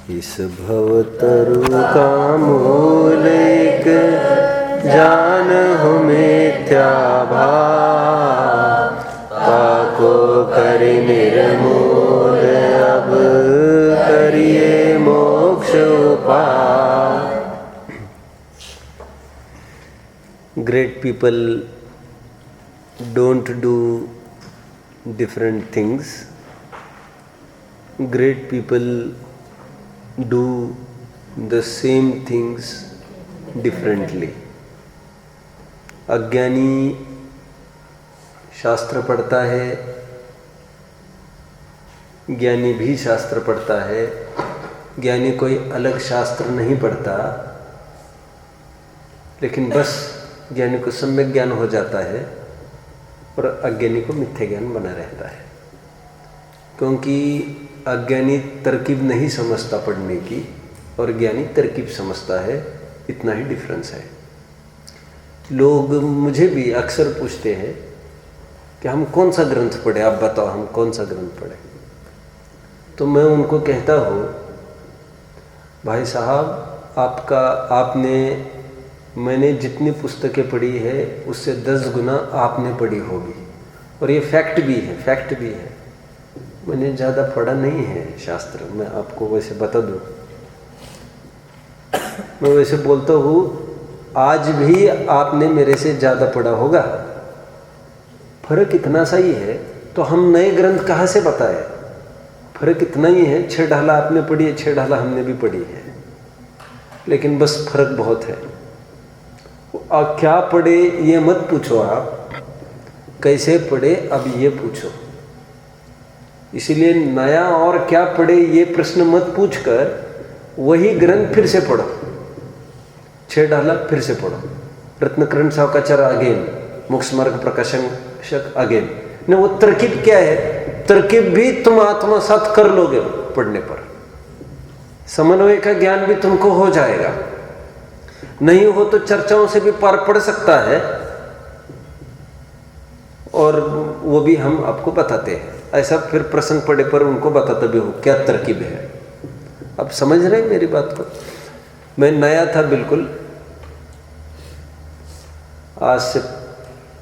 इस भवतरु का मूल एक जानहु मिथ्या भाव, ताको करि निर्मूल अब करिए मोक्ष उपाय। Great people don't do different things. Great people do the same things differently. अज्ञानी शास्त्र पढ़ता है, ज्ञानी भी शास्त्र पढ़ता है। ज्ञानी कोई अलग शास्त्र नहीं पढ़ता, लेकिन बस ज्ञानी को सम्यक ज्ञान हो जाता है और अज्ञानी को मिथ्या ज्ञान बना रहता है। क्योंकि अज्ञानी तरकीब नहीं समझता पढ़ने की और ज्ञानी तरकीब समझता है, इतना ही डिफरेंस है। लोग मुझे भी अक्सर पूछते हैं कि हम कौन सा ग्रंथ पढ़े, आप बताओ हम कौन सा ग्रंथ पढ़े। तो मैं उनको कहता हूँ, भाई साहब मैंने जितनी पुस्तकें पढ़ी है उससे 10 गुना आपने पढ़ी होगी, और ये फैक्ट भी है। मैंने ज़्यादा पढ़ा नहीं है शास्त्र, मैं आपको वैसे बता दूँ। मैं वैसे बोलता हूँ, आज भी आपने मेरे से ज़्यादा पढ़ा होगा, फर्क इतना सा ही है। तो हम नए ग्रंथ कहाँ से बताए, फर्क इतना ही है। 6 ढाला आपने पढ़ी है, 6 ढाला हमने भी पढ़ी है, लेकिन बस फर्क बहुत है। क्या पढ़े ये मत पूछो, आप कैसे पढ़े अब ये पूछो। इसीलिए नया और क्या पढ़े ये प्रश्न मत पूछकर वही ग्रंथ फिर से पढ़ो, 6 ढाला फिर से पढ़ो, रत्नकरण सावकाचार्य अगेन, मोक्ष मार्ग प्रकाशक अगेन। न वो तरकीब क्या है, तरकीब भी तुम आत्मसात कर लोगे पढ़ने पर, समन्वय का ज्ञान भी तुमको हो जाएगा। नहीं हो तो चर्चाओं से भी पार पड़ सकता है, और वो भी हम आपको बताते हैं। ऐसा फिर प्रसंग पड़े पर उनको बताता भी हो क्या तरकीब है। अब समझ रहे हैं मेरी बात को। मैं नया था बिल्कुल, आज से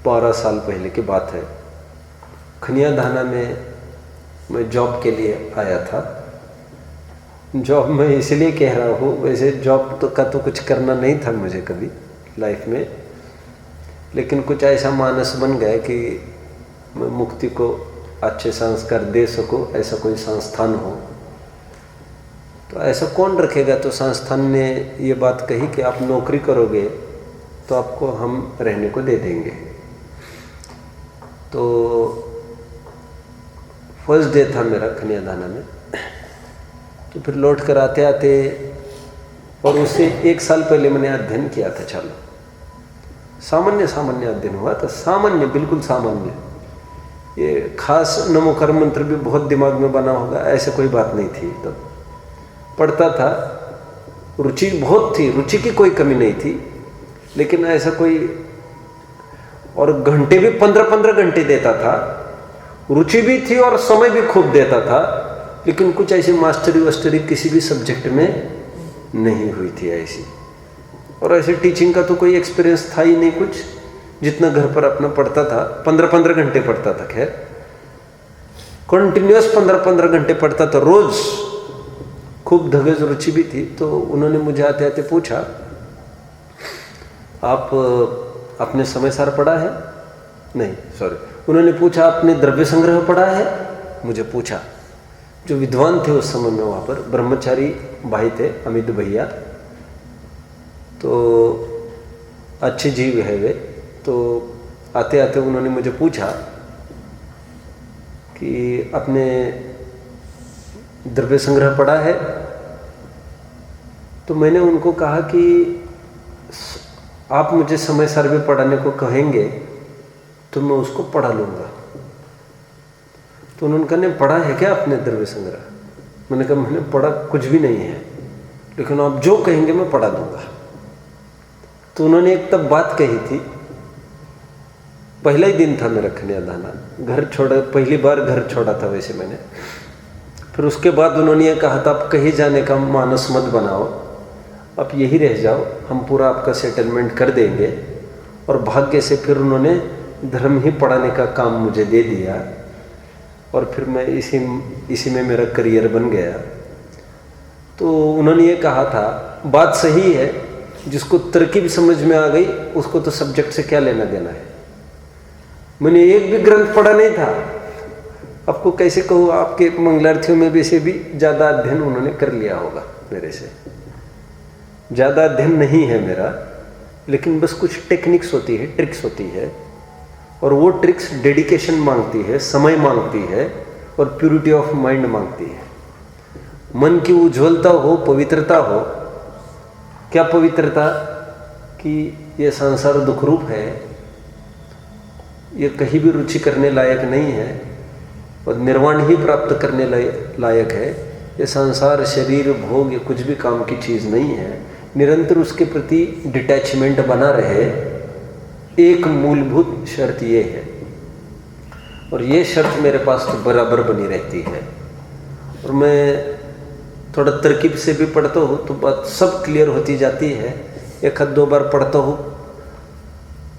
12 साल पहले की बात है। खनियाधाना में मैं जॉब के लिए आया था। जॉब मैं इसलिए कह रहा हूँ, वैसे जॉब का तो कुछ करना नहीं था मुझे कभी लाइफ में, लेकिन कुछ ऐसा मानस बन गया कि मैं मुक्ति को अच्छे संस्कार दे सकूँ, ऐसा कोई संस्थान हो। तो ऐसा कौन रखेगा, तो संस्थान ने ये बात कही कि आप नौकरी करोगे तो आपको हम रहने को दे देंगे। तो फर्स्ट डे था मेरा खनियाधाना में। तो फिर लौट कर आते आते, और उससे 1 साल पहले मैंने अध्ययन किया था। चलो सामान्य अध्ययन हुआ था, सामान्य, बिल्कुल सामान्य। ये खास नमो कर्म मंत्र भी बहुत दिमाग में बना होगा, ऐसे कोई बात नहीं थी। तब पढ़ता था, रुचि बहुत थी, रुचि की कोई कमी नहीं थी, लेकिन ऐसा कोई, और घंटे भी 15-15 घंटे देता था। रुचि भी थी और समय भी खूब देता था, लेकिन कुछ ऐसी मास्टरी किसी भी सब्जेक्ट में नहीं हुई थी ऐसी। और ऐसे टीचिंग का तो कोई एक्सपीरियंस था ही नहीं कुछ, जितना घर पर अपना पढ़ता था। 15-15 घंटे पढ़ता था, खैर कंटिन्यूअस 15-15 घंटे पढ़ता था रोज, खूब धगज रुचि भी थी। तो उन्होंने मुझे आते आते पूछा, आप अपने समय सार पढ़ा है? नहीं, सॉरी, उन्होंने पूछा आपने द्रव्य संग्रह पढ़ा है? मुझे पूछा। जो विद्वान थे उस समय में वहाँ पर ब्रह्मचारी भाई थे, अमित भैया, तो अच्छे जीव है वे। तो आते आते उन्होंने मुझे पूछा कि आपने द्रव्य संग्रह पढ़ा है? तो मैंने उनको कहा कि आप मुझे समय सार भी पढ़ाने को कहेंगे तो मैं उसको पढ़ा लूँगा। तो उन्होंने कहा, पढ़ा है क्या आपने द्रव्य संग्रह? मैंने कहा, मैंने पढ़ा कुछ भी नहीं है, लेकिन आप जो कहेंगे मैं पढ़ा दूंगा। तो उन्होंने एक तब बात कही थी, पहला ही दिन था मेरा खनियाधाना, घर छोड़ा, पहली बार घर छोड़ा था वैसे मैंने। फिर उसके बाद उन्होंने ये कहा था, आप कहीं जाने का मानस मत बनाओ, आप यही रह जाओ, हम पूरा आपका सेटलमेंट कर देंगे। और भाग्य से फिर उन्होंने धर्म ही पढ़ाने का काम मुझे दे दिया और फिर मैं इसी में मेरा करियर बन गया। तो उन्होंने ये कहा था, बात सही है, जिसको तरकीब समझ में आ गई उसको तो सब्जेक्ट से क्या लेना देना है। मैंने एक भी ग्रंथ पढ़ा नहीं था। आपको कैसे कहूँ, आपके मंगलार्थियों में भी से भी ज़्यादा अध्ययन उन्होंने कर लिया होगा मेरे से। ज़्यादा अध्ययन नहीं है मेरा, लेकिन बस कुछ टेक्निक्स होती है, ट्रिक्स होती है, और वो ट्रिक्स डेडिकेशन मांगती है, समय मांगती है और प्यूरिटी ऑफ माइंड मांगती है। मन की उज्ज्वलता हो, पवित्रता हो। क्या पवित्रता? कि ये संसार दुखरूप है, ये कहीं भी रुचि करने लायक नहीं है और निर्वाण ही प्राप्त करने लायक है। ये संसार, शरीर, भोग, ये कुछ भी काम की चीज़ नहीं है। निरंतर उसके प्रति डिटैचमेंट बना रहे, एक मूलभूत शर्त ये है, और ये शर्त मेरे पास तो बराबर बनी रहती है। और मैं थोड़ा तरकीब से भी पढ़ता हूँ तो बात सब क्लियर होती जाती है। एक आध दो बार पढ़ता हूँ,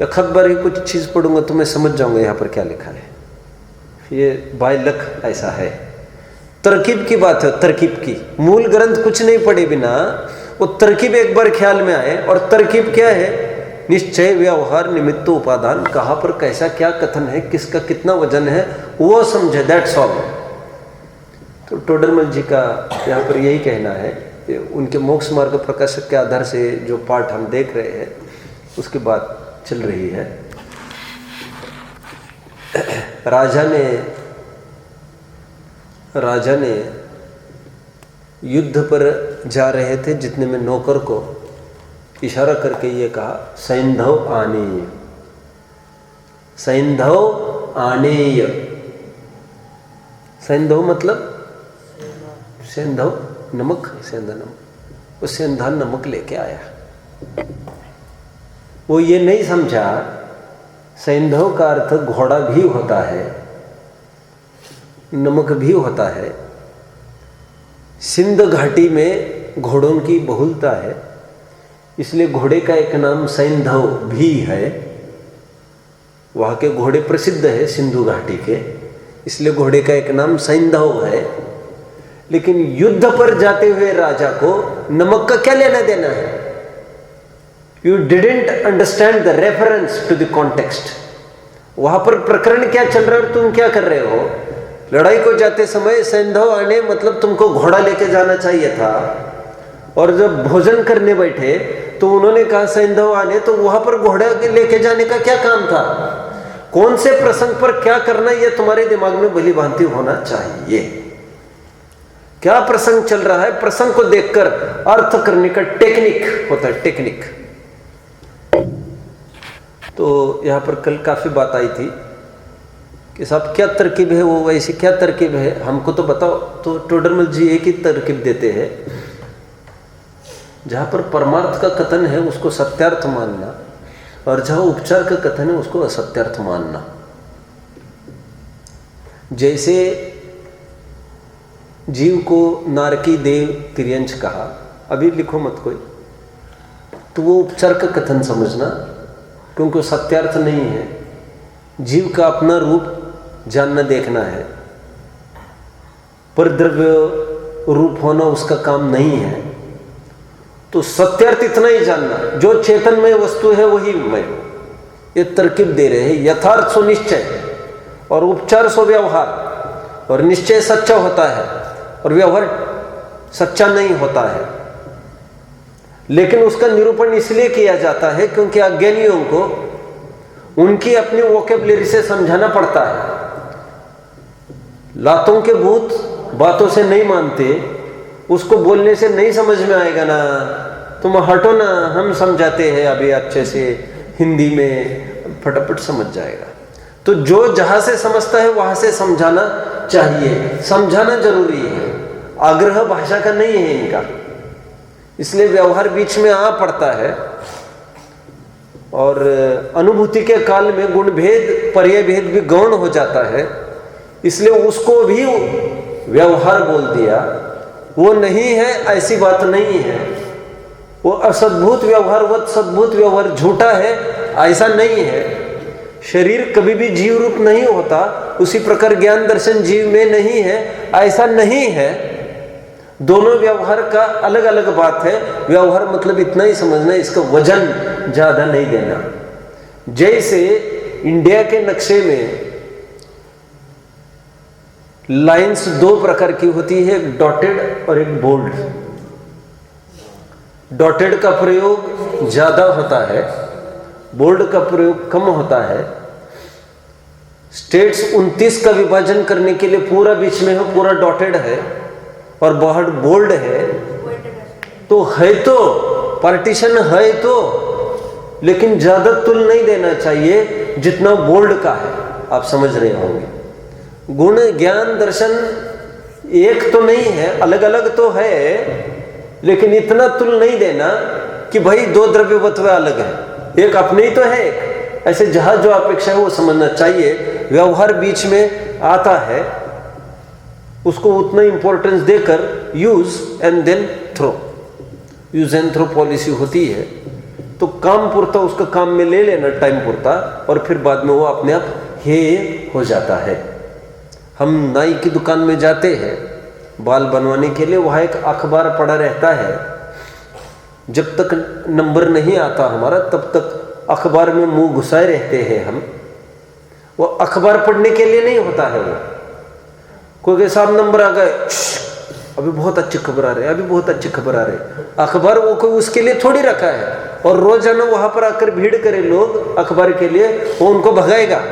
एक आध बार ही कुछ चीज़ पढ़ूंगा तो मैं समझ जाऊंगा यहाँ पर क्या लिखा है। ये बाय लक ऐसा है। तरकीब की बात है, तरकीब की। मूल ग्रंथ कुछ नहीं पढ़े बिना वो तरकीब एक बार ख्याल में आए। और तरकीब क्या है? निश्चय, व्यवहार, निमित्त, उपादान, कहाँ पर कैसा क्या कथन है, किसका कितना वजन है, वो समझे, दैट्स ऑल। तो टोडरमल जी का यहाँ पर यही कहना है कि उनके मोक्ष मार्ग प्रकाशक के आधार से जो पाठ हम देख रहे हैं उसकी बात चल रही है। राजा ने युद्ध पर जा रहे थे, जितने में नौकर को इशारा करके ये कहा, सैंधव आनेय, सैंधव आनेय। सैंधव मतलब सेंधव नमक, सेंधा नमक। वो सेंधा नमक लेके आया। वो ये नहीं समझा सैंधव का अर्थ घोड़ा भी होता है, नमक भी होता है। सिंध घाटी में घोड़ों की बहुलता है, इसलिए घोड़े का एक नाम सैंधव भी है। वहाँ के घोड़े प्रसिद्ध है सिंधु घाटी के, इसलिए घोड़े का एक नाम सैंधव है। लेकिन युद्ध पर जाते हुए राजा को नमक का क्या लेना देना है? You didn't understand the reference to the context. वहां पर प्रकरण क्या चल रहा है और तुम क्या कर रहे हो? लड़ाई को जाते समय सैंधव आने मतलब तुमको घोड़ा लेके जाना चाहिए था, और जब भोजन करने बैठे तो उन्होंने कहा सैंधव आने, तो वहां पर घोड़ा लेके जाने का क्या काम था? कौन से प्रसंग पर क्या करना, यह तुम्हारे दिमाग में भली भांति होना चाहिए। क्या प्रसंग चल रहा है, प्रसंग को देखकर अर्थ करने का टेक्निक होता है, टेक्निक। तो यहां पर कल काफी बात आई थी कि साहब क्या तरकीब है, वो वैसे क्या तरकीब है, हमको तो बताओ। तो टोडरमल जी एक ही तरकीब देते हैं, जहां पर परमार्थ का कथन है उसको सत्यार्थ मानना, और जहां उपचार का कथन है उसको असत्यार्थ मानना। जैसे जीव को नारकी देव तिर्यंच कहा, अभी लिखो मत कोई, तो वो उपचार का कथन समझना, क्योंकि वो सत्यार्थ नहीं है। जीव का अपना रूप जानना देखना है, पर द्रव्य रूप होना उसका काम नहीं है। तो सत्यार्थ इतना ही जानना, जो चेतनमय वस्तु है वही मैं। ये तरकीब दे रहे हैं, यथार्थ सो निश्चय और उपचार सो व्यवहार। और निश्चय सच्चा होता है और व्यवहार सच्चा नहीं होता है, लेकिन उसका निरूपण इसलिए किया जाता है क्योंकि अज्ञानियों को उनकी अपनी वोकेबलरी से समझाना पड़ता है। लातों के भूत बातों से नहीं मानते, उसको बोलने से नहीं समझ में आएगा ना, तुम हटो ना, हम समझाते हैं अभी अच्छे से हिंदी में, फटाफट समझ जाएगा। तो जो जहां से समझता है वहां से समझाना चाहिए, समझाना जरूरी है। आग्रह भाषा का नहीं है इनका, इसलिए व्यवहार बीच में आ पड़ता है। और अनुभूति के काल में गुण भेद पर्याय भेद भी गौण हो जाता है, इसलिए उसको भी व्यवहार बोल दिया, वो नहीं है ऐसी बात नहीं है। वो असद्भुत व्यवहार व सद्भुत व्यवहार झूठा है ऐसा नहीं है। शरीर कभी भी जीव रूप नहीं होता, उसी प्रकार ज्ञान दर्शन जीव में नहीं है ऐसा नहीं है। दोनों व्यवहार का अलग अलग बात है। व्यवहार मतलब इतना ही समझना, इसका वजन ज्यादा नहीं देना। जैसे इंडिया के नक्शे में लाइंस दो प्रकार की होती है, एक डॉटेड और एक बोल्ड। डॉटेड का प्रयोग ज्यादा होता है, बोल्ड का प्रयोग कम होता है। स्टेट्स 29 का विभाजन करने के लिए पूरा बीच में है, पूरा डॉटेड है और बाहर बोल्ड है। तो है तो पार्टीशन है तो, लेकिन ज्यादा तुल नहीं देना चाहिए जितना बोल्ड का है। आप समझ रहे होंगे। गुण ज्ञान दर्शन एक तो नहीं है, अलग अलग तो है, लेकिन इतना तुल नहीं देना कि भाई दो द्रव्यवत्व अलग है, एक अपने ही तो है। ऐसे जहां जो अपेक्षा है वो समझना चाहिए। व्यवहार बीच में आता है, उसको उतना इंपॉर्टेंस देकर use and then throw, use and throw policy होती है। तो काम पुरता उसका काम में ले लेना, टाइम पुरता, और फिर बाद में वो अपने आप हे हो जाता है। हम नाई की दुकान में जाते हैं बाल बनवाने के लिए, वहाँ एक अखबार पड़ा रहता है। जब तक नंबर नहीं आता हमारा तब तक अखबार में मुंह घुसाए रहते हैं हम। वो अखबार पढ़ने के लिए नहीं होता है। वो कोई के साथ नंबर आ गए, अभी बहुत अच्छी खबर आ रही है, अभी बहुत अच्छी खबर आ रही है। अखबार वो कोई उसके लिए थोड़ी रखा है, और रोजाना वहां पर आकर भीड़ करे लोग अखबार के लिए, वो उनको भगाएगा।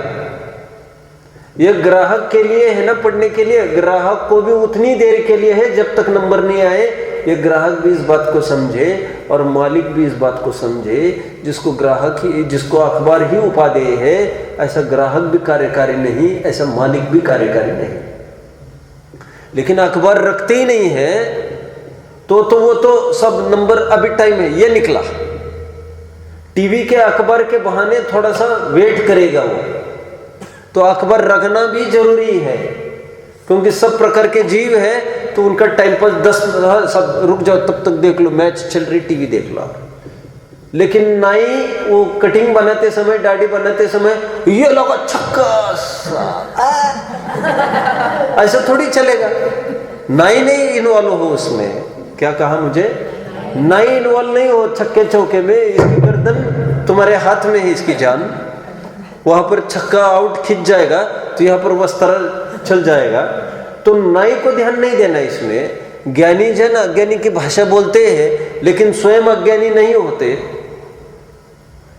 ये ग्राहक के लिए है ना, पढ़ने के लिए। ग्राहक को भी उतनी देर के लिए है जब तक नंबर नहीं आए। ये ग्राहक भी इस बात को समझे और मालिक भी इस बात को समझे। जिसको ग्राहक ही, जिसको अखबार ही उपादेय है, ऐसा ग्राहक भी कार्यकारी नहीं, ऐसा मालिक भी कार्यकारी नहीं। लेकिन अखबार रखते ही नहीं है तो वो तो सब नंबर अभी टाइम है ये निकला। टीवी के अखबार के बहाने थोड़ा सा वेट करेगा वो। तो अखबार रखना भी जरूरी है, क्योंकि सब प्रकार के जीव है तो उनका टाइम पास 10 सब रुक जाओ, तब तक देख लो, मैच चल रही, टीवी देख लो। लेकिन नाई वो कटिंग बनाते समय, दाढ़ी बनाते समय ये लगा छक्का, ऐसा थोड़ी चलेगा। नाई नहीं इन्वॉल्व हो उसमें। क्या कहा मुझे? नाई इन्वॉल्व नहीं हो छक्के चौके में। इसकी गर्दन तुम्हारे हाथ में है, इसकी जान। वहां पर छक्का आउट खिंच जाएगा तो यहाँ पर वस्त्र चल जाएगा। तो नाई को ध्यान नहीं देना इसमें। ज्ञानी जन अज्ञानी की भाषा बोलते हैं, लेकिन स्वयं अज्ञानी नहीं होते।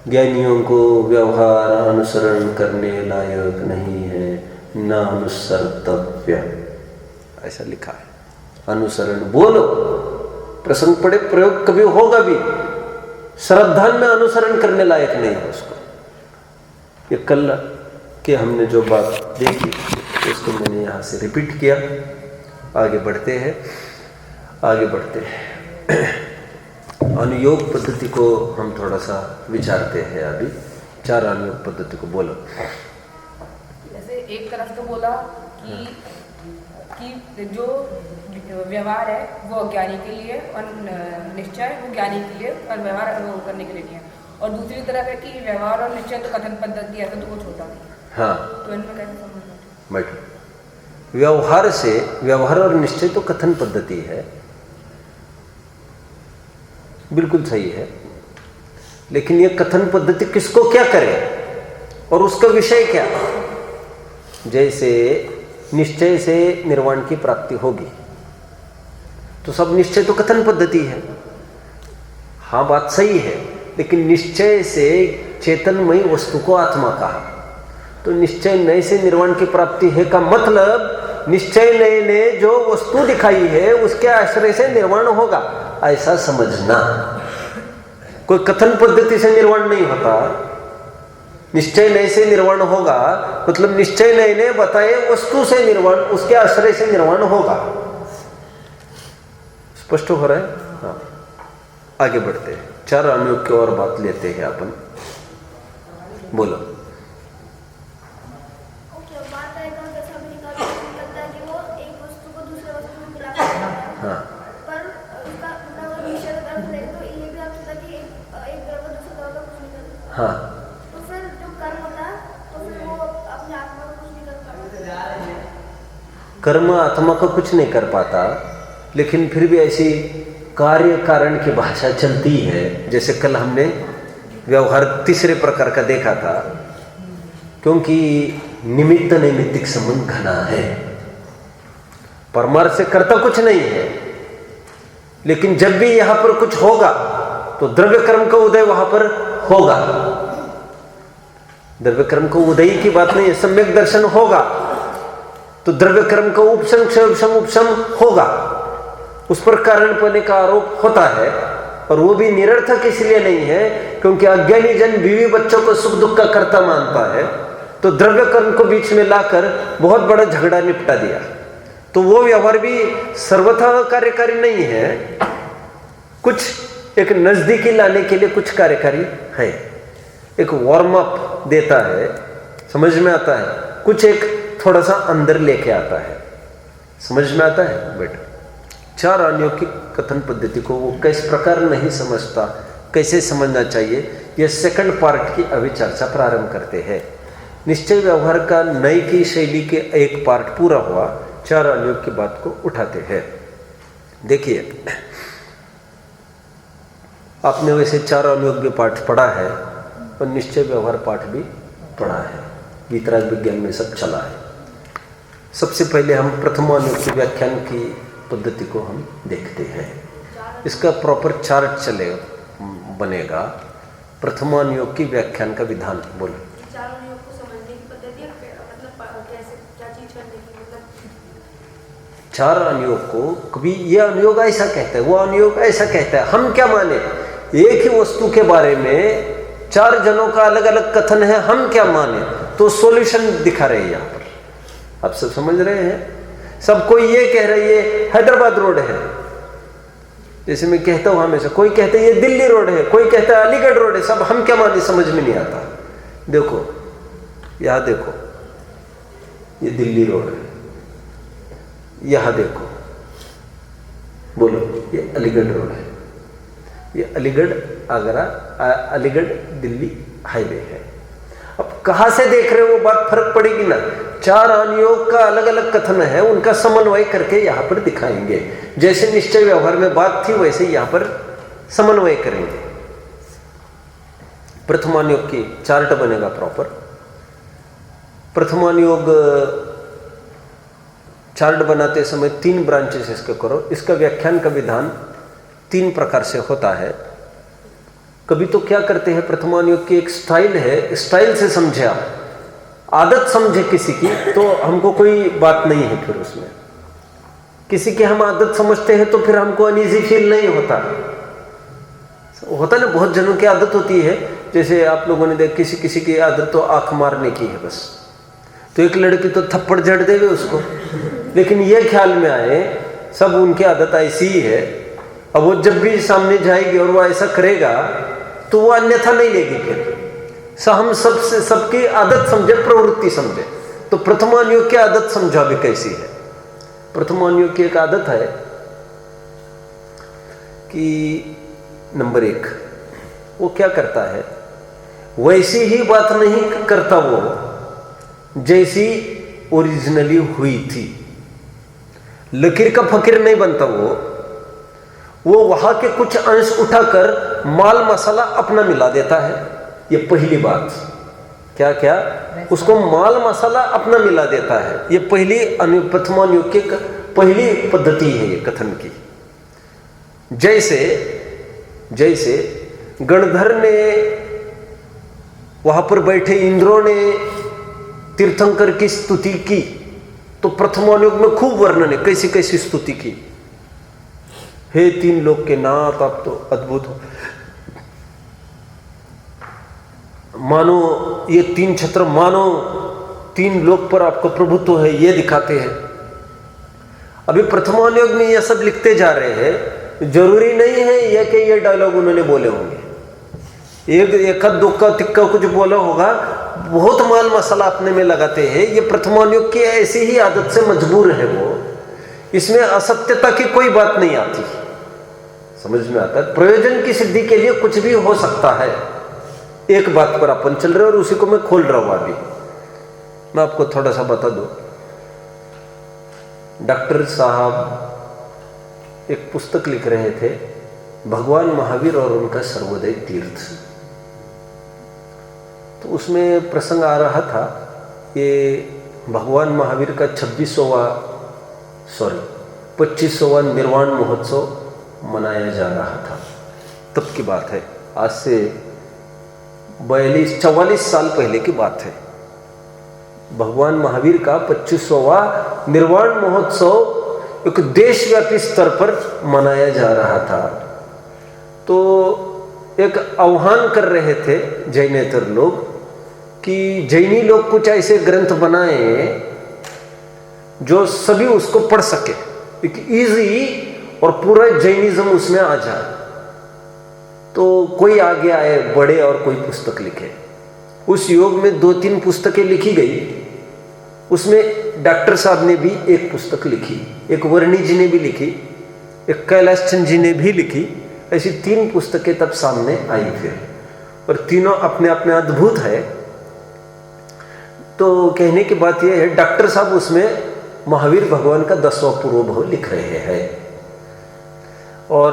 ज्ञानियों को व्यवहार अनुसरण करने लायक नहीं है, न अनुसर्तव्य, ऐसा लिखा है। अनुसरण बोलो, प्रसंग पड़े प्रयोग कभी होगा भी, श्रद्धा में अनुसरण करने लायक नहीं है उसको। ये कल के हमने जो बात देखी उसको मैंने यहाँ से रिपीट किया। आगे बढ़ते हैं, आगे बढ़ते हैं। अनुयोग पद्धति को हम थोड़ा सा विचारते हैं अभी। 4 अनुयोग पद्धति को बोलो। जैसे एक तरफ तो बोला कि जो व्यवहार है वो अज्ञानी के लिए और निश्चय वो ज्ञानी के लिए और व्यवहार वो करने के लिए नहीं है। और दूसरी तरफ है कि व्यवहार और निश्चय तो कथन पद्धति ऐसा तो कुछ होता नहीं। हाँ, तो इनमें कैसे समझना? बैठो। व्यवहार से, व्यवहार और निश्चय तो कथन पद्धति है, बिल्कुल सही है। लेकिन ये कथन पद्धति किसको क्या करे और उसका विषय क्या? जैसे निश्चय से निर्वाण की प्राप्ति होगी तो सब निश्चय तो कथन पद्धति है। हाँ, बात सही है। लेकिन निश्चय से चेतनमयी वस्तु को आत्मा कहा, तो निश्चय नए से निर्वाण की प्राप्ति है का मतलब निश्चय नए ने जो वस्तु दिखाई है उसके आश्रय से निर्वाण होगा, ऐसा समझना। कोई कथन पद्धति से निर्वाण नहीं होता। निश्चय नए से निर्वाण होगा मतलब निश्चय नए ने बताए वस्तु से निर्वाण, उसके आश्रय से निर्वाण होगा। स्पष्ट हो रहा है? हाँ, आगे बढ़ते हैं। 4 अनुयोग की और बात लेते हैं अपन। बोलो। बात है तो जैसा अभी निकाल लगता है कि वो एक वस्तु को हाँ, तो फिर जो कर्म होता है तो फिर वो अपने आत्मा को कुछ नहीं कर पाता। कर्म आत्मा को कुछ नहीं कर पाता, लेकिन फिर भी ऐसी कार्य कारण की भाषा चलती है। जैसे कल हमने व्यवहार तीसरे प्रकार का देखा था, क्योंकि निमित्त नैमित्तिक संबंध घना है। परमार्थ से करता कुछ नहीं है, लेकिन जब भी यहां पर कुछ होगा तो द्रव्य कर्म का उदय वहां पर होगा। द्रव्य कर्म को उदय की बात नहीं है, सम्यक दर्शन होगा तो द्रव्य कर्म का उपशम क्षय उपशम होगा। उस पर कारणपने का आरोप होता है, और वो भी निरर्थक इसलिए नहीं है क्योंकि अज्ञानी जन बीवी बच्चों को सुख दुख का कर्ता मानता है, तो द्रव्य कर्म को बीच में लाकर बहुत बड़ा झगड़ा निपटा दिया। तो वो व्यवहार भी सर्वथा कार्यकारी नहीं है, कुछ एक नजदीकी लाने के लिए कुछ कार्यकारी है, एक वार्म अप देता है, समझ में आता है, कुछ एक थोड़ा सा अंदर लेके आता है, समझ में आता है बेटा। चार आनियों की कथन पद्धति को वो किस प्रकार नहीं समझता, कैसे समझना चाहिए, यह सेकंड पार्ट की अभी चर्चा प्रारंभ करते हैं। निश्चय व्यवहार का नई की शैली के एक पार्ट पूरा हुआ, चार अनुयोग की बात को उठाते हैं। देखिए, आपने वैसे चार अनुयोग भी पाठ पढ़ा है और निश्चय व्यवहार पाठ भी पढ़ा है, वीतराग विज्ञान में सब चला है। सबसे पहले हम प्रथमानुयोग की व्याख्यान की पद्धति को हम देखते हैं। इसका प्रॉपर चार्ट चले बनेगा। प्रथमानुयोग की व्याख्यान का विधान बोलो। चार अनुयोग को समझने की पद्धति, मतलब कैसे क्या चीज करने की, मतलब चार अनुयोग को कभी ये अनुयोग ऐसा कहता है, वो अनुयोग ऐसा कहता है, हम क्या माने, एक ही वस्तु के बारे में चार जनों का अलग अलग कथन है, हम क्या माने, तो सॉल्यूशन दिखा रहे हैं यहाँ पर। आप सब समझ रहे हैं? सब कोई ये कह रही है हैदराबाद रोड है, जैसे मैं कहता हूं हमेशा, कोई कहता है ये दिल्ली रोड है, कोई कहता है अलीगढ़ रोड है, सब हम क्या माने समझ में नहीं आता। देखो यहां देखो, ये दिल्ली रोड है, यहां देखो, बोलो ये अलीगढ़ रोड है, ये अलीगढ़ आगरा, अलीगढ़ दिल्ली हाईवे है। अब कहां से देख रहे हो वो बात फर्क पड़ेगी ना। चार अनुयोग का अलग अलग कथन है, उनका समन्वय करके यहां पर दिखाएंगे। जैसे निश्चय व्यवहार में बात थी वैसे यहां पर समन्वय करेंगे। प्रथमानुयोग की चार्ट बनेगा प्रॉपर। प्रथमानुयोग चार्ट बनाते समय 3 ब्रांचेस इसके करो। इसका व्याख्यान का विधान 3 प्रकार से होता है। कभी तो क्या करते हैं, प्रथमानुयोग की एक स्टाइल है, स्टाइल से समझे आप, आदत समझे किसी की तो हमको कोई बात नहीं है। फिर उसमें किसी की हम आदत समझते हैं तो फिर हमको अनईजी फील नहीं होता। होता ना, बहुत जनों की आदत होती है, जैसे आप लोगों ने देख किसी की आदत तो आंख मारने की है बस, तो एक लड़की तो थप्पड़ जड़ देवे उसको, लेकिन ये ख्याल में आए सब उनकी आदत ऐसी ही है। अब वो जब भी सामने जाएगी और वो ऐसा करेगा तो वो अन्यथा नहीं लेगी। फिर हम सबकी आदत समझे, प्रवृत्ति समझे। तो प्रथमानुयोग की आदत समझा भी कैसी है। प्रथमानुयोग की एक आदत है कि नंबर 1 वो क्या करता है, वैसी ही बात नहीं करता वो जैसी ओरिजिनली हुई थी। लकीर का फकीर नहीं बनता वो वहां के कुछ अंश उठाकर माल मसाला अपना मिला देता है। ये पहली बात, क्या क्या उसको माल मसाला अपना मिला देता है। ये पहली प्रथमानुयोग की पहली पद्धति है ये कथन की। जैसे गणधर ने वहां पर बैठे इंद्रों ने तीर्थंकर की स्तुति की, तो प्रथमानुयोग में खूब वर्णन है कैसी कैसी स्तुति की। हे 3 लोक के नाथ, आप तो अद्भुत हो, मानो ये 3 छत्र, मानो 3 लोक पर आपका प्रभुत्व है, ये दिखाते हैं। अभी प्रथमानुयोग में ये सब लिखते जा रहे हैं, जरूरी नहीं है ये कि ये डायलॉग उन्होंने बोले होंगे, एक दुक्का तिक्का कुछ बोला होगा, बहुत माल मसाला अपने में लगाते हैं। ये प्रथमानुयोग की ऐसी ही आदत से मजबूर है वो, इसमें असत्यता की कोई बात नहीं आती, समझ में आता है। प्रयोजन की सिद्धि के लिए कुछ भी हो सकता है, एक बात पर अपन चल रहे और उसी को मैं खोल रहा हूं। अभी मैं आपको थोड़ा सा बता दूं। डॉक्टर साहब एक पुस्तक लिख रहे थे, भगवान महावीर और उनका सर्वोदय तीर्थ। तो उसमें प्रसंग आ रहा था, ये भगवान महावीर का 25वां निर्वाण महोत्सव मनाया जा रहा था। तब की बात है, आज से 44 साल पहले की बात है। भगवान महावीर का 25वां निर्वाण महोत्सव एक देशव्यापी स्तर पर मनाया जा रहा था। तो एक आह्वान कर रहे थे जैनेतर लोग कि जैनी लोग कुछ ऐसे ग्रंथ बनाए जो सभी उसको पढ़ सके, एक इजी और पूरा जैनिज्म उसमें आ जाए। तो कोई आगे आए बड़े और कोई पुस्तक लिखे। उस योग में 2-3 पुस्तकें लिखी गई। उसमें डॉक्टर साहब ने भी एक पुस्तक लिखी, एक वर्णी जी ने भी लिखी, एक कैलाश चंद जी ने भी लिखी। ऐसी 3 पुस्तकें तब सामने आई फिर, और तीनों अपने अपने अद्भुत है। तो कहने की बात यह है, डॉक्टर साहब उसमें महावीर भगवान का 10वां पूर्वभाव लिख रहे हैं। और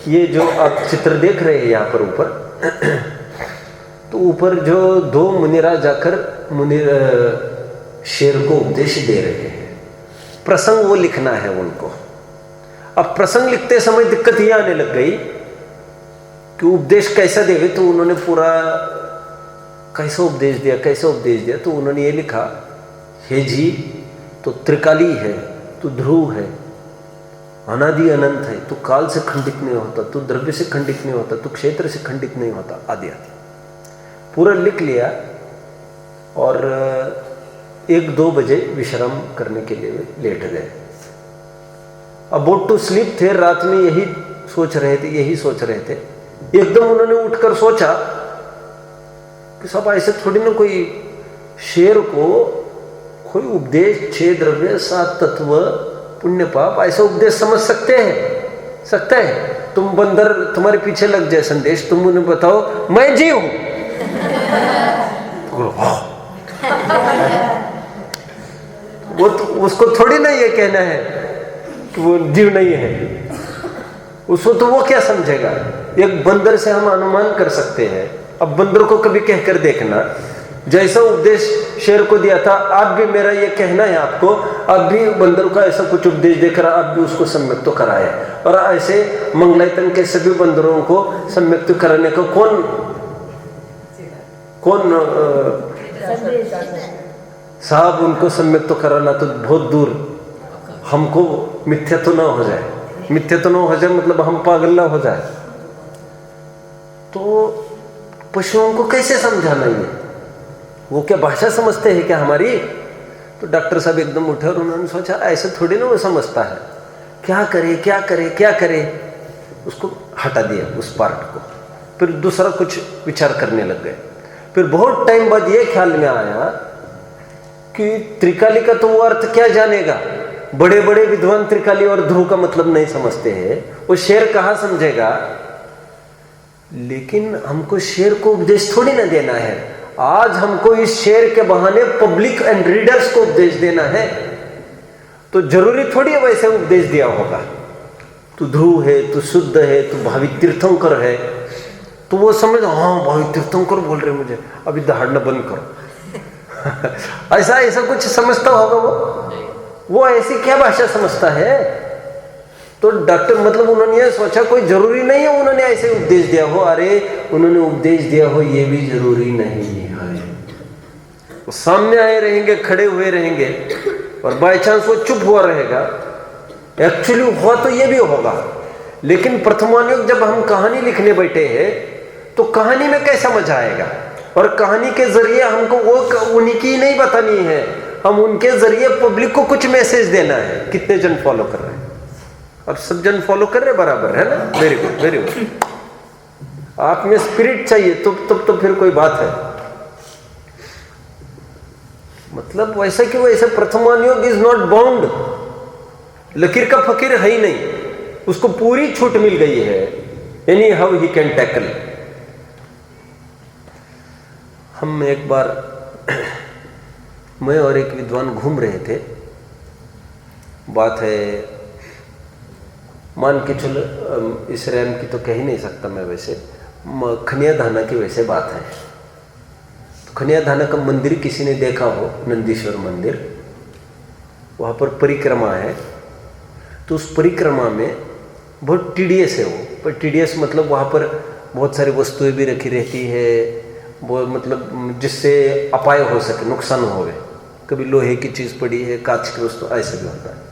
ये जो आप चित्र देख रहे हैं यहाँ पर ऊपर, तो ऊपर जो 2 मुनिराज जाकर शेर को उपदेश दे रहे हैं। प्रसंग वो लिखना है उनको। अब प्रसंग लिखते समय दिक्कत ये आने लग गई कि उपदेश कैसा देवे। तो उन्होंने पूरा कैसा उपदेश दिया, तो उन्होंने ये लिखा, हे जी तो त्रिकाली है, तो ध्रुव है, अनादि अनंत है, तो काल से खंडित नहीं होता, तो द्रव्य से खंडित नहीं होता, तो क्षेत्र से खंडित नहीं होता, आदि आदि पूरा लिख लिया। और 1-2 बजे विश्राम करने के लिए लेट गए। अबाउट टू स्लीप थे, रात में यही सोच रहे थे। एकदम उन्होंने उठकर सोचा कि सब ऐसे थोड़ी ना कोई शेर को कोई उपदेश 6 द्रव्य 7 तत्व पुण्य पाप ऐसा उपदेश समझ सकते हैं? तुम बंदर तुम्हारे पीछे लग जाए संदेश, तुम उन्हें बताओ मैं जी हूं। वो तो उसको थोड़ी ना ये कहना है कि वो जीव नहीं है। उसको तो वो क्या समझेगा? एक बंदर से हम अनुमान कर सकते हैं। अब बंदर को कभी कहकर देखना, जैसा उपदेश शेर को दिया था, आप भी, मेरा ये कहना है आपको, आप भी बंदर का ऐसा कुछ उपदेश देकर आप भी उसको सम्यक तो कराए। और ऐसे मंगलायतन के सभी बंदरों को सम्यक तो कराने का कौन साहब, उनको सम्यक तो कराना तो बहुत दूर, हमको मिथ्या तो ना हो जाए, मतलब हम पागल ना हो जाए। तो पशुओं को कैसे समझाना ये? वो क्या भाषा समझते हैं क्या हमारी? तो डॉक्टर साहब एकदम उठे और उन्होंने सोचा ऐसे थोड़ी ना वो समझता है, क्या करे। उसको हटा दिया उस पार्ट को। फिर दूसरा कुछ विचार करने लग गए। फिर बहुत टाइम बाद ये ख्याल में आया कि त्रिकाली का तो वो अर्थ क्या जानेगा, बड़े बड़े विद्वान त्रिकाली और ध्रुव का मतलब नहीं समझते हैं, वो शेर कहाँ समझेगा। लेकिन हमको शेर को उपदेश थोड़ी ना देना है, आज हमको इस शेर के बहाने पब्लिक एंड रीडर्स को उपदेश देना है। तो जरूरी थोड़ी है वैसे उपदेश दिया होगा, तू ध्रुव है, तू शुद्ध है, तू भावी तीर्थंकर है, तो वो समझ, हाँ भावी तीर्थंकर बोल रहे मुझे, अभी दहाड़ना बंद करो। ऐसा कुछ समझता होगा वो ऐसी क्या भाषा समझता है? तो डॉक्टर मतलब उन्होंने ये सोचा कोई जरूरी नहीं है उन्होंने ऐसे उपदेश दिया हो। अरे उन्होंने उपदेश दिया हो ये भी जरूरी नहीं है। वो सामने आए रहेंगे, खड़े हुए रहेंगे, और बाय चांस वो चुप हुआ रहेगा, एक्चुअली हुआ तो ये भी होगा। लेकिन प्रथमानुयोग जब हम कहानी लिखने बैठे हैं तो कहानी में कैसा मजा आएगा, और कहानी के जरिए हमको वो उनकी नहीं बतानी है, हम उनके जरिए पब्लिक को कुछ मैसेज देना है। कितने जन फॉलो कर रहे हैं? अब सब जन फॉलो कर रहे बराबर है ना? Very good. आप में स्पिरिट चाहिए तो फिर कोई बात है। मतलब वैसा कि वैसे प्रथमानुयोग इज नॉट बाउंड, लकीर का फकीर है ही नहीं, उसको पूरी छूट मिल गई है। Any how he can tackle. हम एक बार मैं और एक विद्वान घूम रहे थे। बात है, मान के चलो, इस रैम की तो कह ही नहीं सकता मैं, वैसे खनिया धाना की वैसे बात है। तो खनिया धाना का मंदिर किसी ने देखा हो, नंदीश्वर मंदिर, वहाँ पर परिक्रमा है। तो उस परिक्रमा में बहुत टीडियस है वो, पर टीडियस मतलब वहाँ पर बहुत सारी वस्तुएं भी रखी रहती है, वो मतलब जिससे अपाय हो सके, नुकसान होवे। कभी लोहे की चीज़ पड़ी है, कांच की वस्तु, ऐसा भी होता है।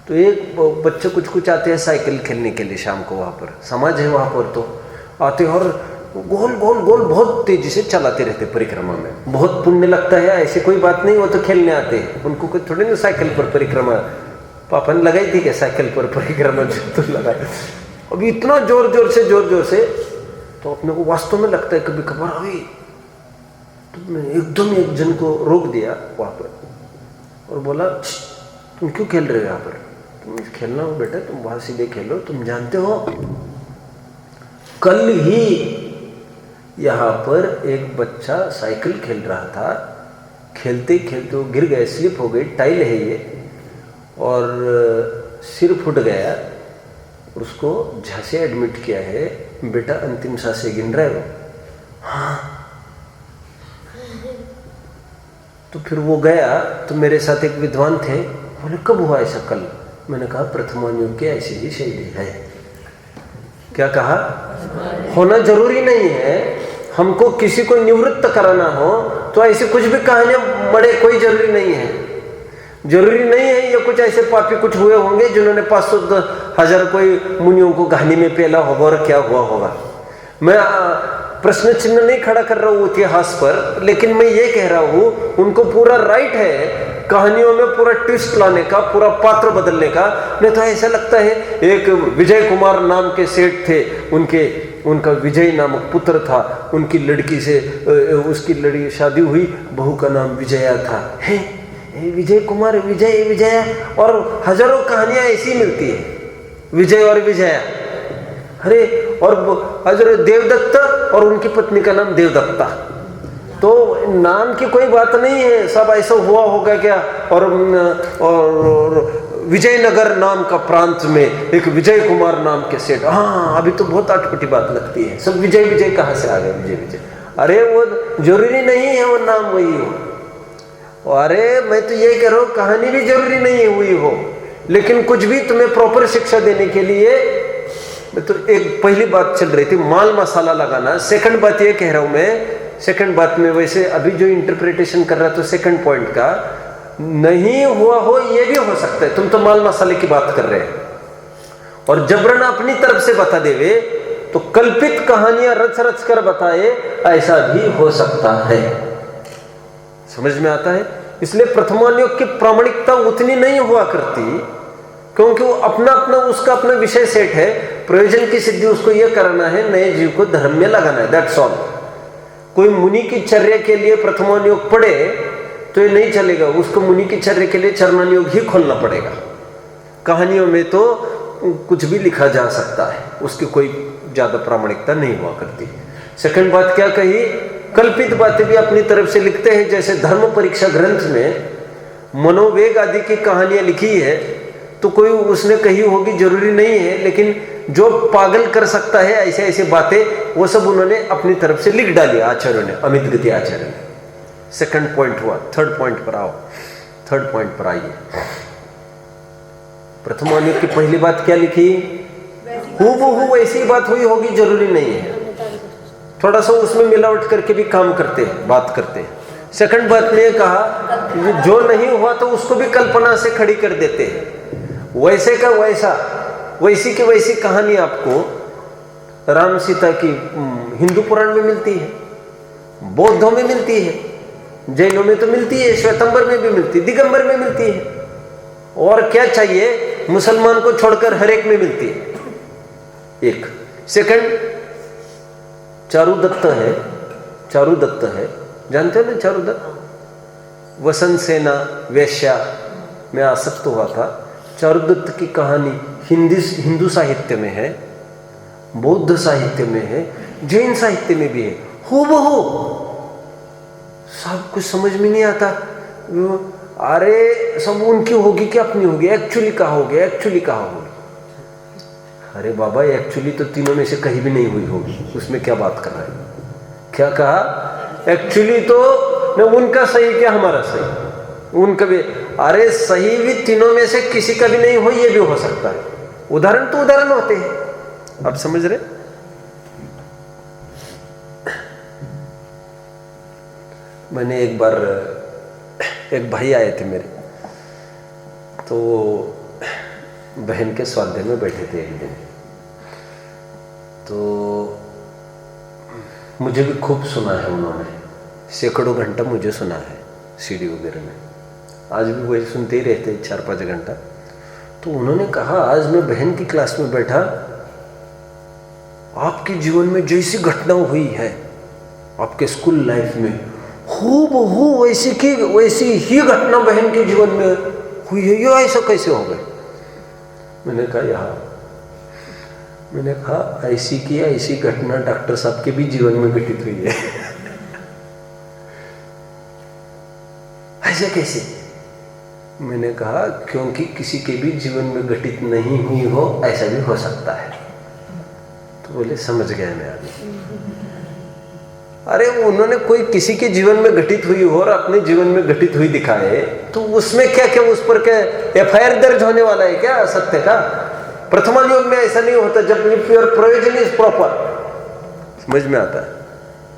तो एक बच्चे कुछ आते हैं साइकिल खेलने के लिए शाम को, वहाँ पर समाज है वहाँ पर, तो आते हैं और गोल गोल गोल बहुत तेजी से चलाते रहते परिक्रमा में। बहुत पुण्य लगता है, ऐसी कोई बात नहीं, वो तो खेलने आते हैं, उनको कोई थोड़ी ना साइकिल पर परिक्रमा। पापा ने लगाई थी क्या साइकिल पर परिक्रमा? तो लगाई। अभी इतना जोर जोर से तो अपने को वास्तव में लगता है कभी कभार अभी। तो मैं एकदम एक जन को रोक दिया वहाँ पर और बोला, तुम क्यों खेल रहे हो यहाँ पर? तुम खेलना हो बेटा, तुम वहाँ सीधे खेलो। तुम जानते हो कल ही यहाँ पर एक बच्चा साइकिल खेल रहा था, खेलते खेलते वो गिर गए, स्लिप हो गई, टाइल है ये, और सिर फूट गया, उसको झांसे एडमिट किया है। बेटा अंतिम सांसें गिन रहा है वो। हाँ। तो फिर वो गया, तो मेरे साथ एक विद्वान थे, बोले कब हुआ ऐसा? कल। मैंने कहा प्रथमानुयोग के ऐसी ही शैली है। क्या कहा? होना जरूरी नहीं है, हमको किसी को निवृत्त कराना हो तो ऐसी कुछ भी कहानियां बड़े कोई जरूरी नहीं है। जरूरी नहीं है ये कुछ ऐसे पापी कुछ हुए होंगे जिन्होंने 500,000 कोई मुनियों को कहानी में पेला होगा और क्या हुआ होगा। मैं प्रश्न चिन्ह नहीं खड़ा कर रहा हूँ इतिहास पर, लेकिन मैं ये कह रहा हूँ उनको पूरा राइट है कहानियों में पूरा ट्विस्ट लाने का, पूरा पात्र बदलने का। नहीं तो ऐसा लगता है, एक विजय कुमार नाम के सेठ थे, उनका विजय नामक पुत्र था, उनकी लड़की से उसकी लड़की शादी हुई, बहू का नाम विजया था। है विजय कुमार, विजया, और हजारों कहानियां ऐसी मिलती है, विजय और विजया। अरे और हजरत देवदत्त और उनकी पत्नी का नाम देवदत्ता। तो नाम की कोई बात नहीं है, सब ऐसा हुआ होगा क्या। और विजयनगर नाम का प्रांत में एक विजय कुमार नाम के सेठ। हाँ, अभी तो बहुत अटपटी बात लगती है, सब विजय कहाँ से आ गए? विजय। अरे वो जरूरी नहीं है वो नाम वही हो। अरे मैं तो ये कह रहा हूँ कहानी भी जरूरी नहीं है हुई हो, लेकिन कुछ भी तुम्हें प्रॉपर शिक्षा देने के लिए। तो एक पहली बात चल रही थी माल मसाला लगाना। सेकंड बात ये कह रहा हूं मैं, सेकंड बात में वैसे अभी जो इंटरप्रिटेशन कर रहा है तो सेकंड पॉइंट का नहीं हुआ हो ये भी हो सकता है। तुम तो माल मसाले की बात कर रहे हैं और जबरन अपनी तरफ से बता देवे, तो कल्पित कहानियां रच कर बताए, ऐसा भी हो सकता है। समझ में आता है? इसलिए प्रथमानुयोग की प्रामाणिकता उतनी नहीं हुआ करती, क्योंकि वो अपना उसका अपना विषय सेट है। प्रयोजन की सिद्धि उसको यह कराना है, नए जीव को धर्म में लगाना है, दैट्स ऑल। कोई मुनि की चर्या के लिए प्रथमानुयोग पढ़े तो ये नहीं चलेगा, उसको मुनि की चर्या के लिए चरणानुयोग ही खोलना पड़ेगा। कहानियों में तो कुछ भी लिखा जा सकता है, उसकी कोई ज्यादा प्रामाणिकता नहीं हुआ करती। सेकंड बात क्या कही? कल्पित बातें भी अपनी तरफ से लिखते हैं। जैसे धर्म परीक्षा ग्रंथ में मनोवेग आदि की कहानियां लिखी है, तो कोई उसने कही होगी, जरूरी नहीं है, लेकिन जो पागल कर सकता है ऐसे ऐसे बातें, वो सब उन्होंने अपनी तरफ से लिख डाली आचार्यों ने, अमित गति आचार्य ने। सेकंड पॉइंट हुआ। थर्ड पॉइंट पर आओ, थर्ड पॉइंट पर आइए। प्रथमानुयोग की पहली बात क्या लिखी? हूबहू वैसी बात हुई होगी, जरूरी नहीं है, थोड़ा सा उसमें मिलावट करके भी काम करते हैं, बात करते हैं। सेकंड बात ने कहा जो नहीं हुआ तो उसको भी कल्पना से खड़ी कर देते हैं, वैसे का वैसा, वैसी की वैसी कहानी आपको राम सीता की हिंदू पुराण में मिलती है, बौद्धों में मिलती है, जैनों में तो मिलती है, श्वेतंबर में भी मिलती है, दिगंबर में मिलती है, और क्या चाहिए? मुसलमान को छोड़कर हर एक में मिलती है। एक सेकंड, चारुदत्त है, चारुदत्त है, जानते हो ना चारुदत्त? वसंत सेना वेश्या में आसक्त हुआ था। चारुदत्त की कहानी हिंदू साहित्य में है, बौद्ध साहित्य में है, जैन साहित्य में भी है, हूबहू सब कुछ समझ में नहीं आता। अरे सब उनकी होगी कि अपनी होगी, एक्चुअली कहा होगी, एक्चुअली कहा होगी। अरे बाबा एक्चुअली तो तीनों में से कहीं भी नहीं हुई होगी, उसमें क्या बात कर रहा है? क्या कहा? एक्चुअली तो न उनका सही क्या हमारा सही, उनका भी। अरे सही भी तीनों में से किसी का भी नहीं हो, ये भी हो सकता है। उदाहरण तो उदाहरण होते हैं, आप समझ रहे? मैंने एक बार, एक भाई आए थे मेरे, तो बहन के स्वाध्याय में बैठे थे एक दिन। तो मुझे भी खूब सुना है उन्होंने, सैकड़ों घंटा मुझे सुना है सीडी वगैरह में, आज भी वही सुनते ही रहते 4-5 घंटा। तो उन्होंने कहा, आज मैं बहन की क्लास में बैठा, आपके जीवन में जैसी घटना हुई है आपके स्कूल लाइफ में, हूबहू वैसी की वैसी ही घटना बहन के जीवन में हुई है, ये ऐसा कैसे हो गए? मैंने कहा ऐसी की ऐसी घटना डॉक्टर साहब के भी जीवन में घटित हुई है। ऐसा कैसे? मैंने कहा क्योंकि किसी के भी जीवन में घटित नहीं हुई हो ऐसा भी हो सकता है। तो बोले समझ गया मैं आगे। अरे उन्होंने कोई किसी के जीवन में घटित हुई हो और अपने जीवन में घटित हुई दिखाए, तो उसमें क्या क्या, उस पर क्या एफआईआर दर्ज होने वाला है क्या सत्य का? प्रथमान योग में ऐसा नहीं होता, जब प्योर प्रोविजन इज प्रॉपर। समझ में आता है?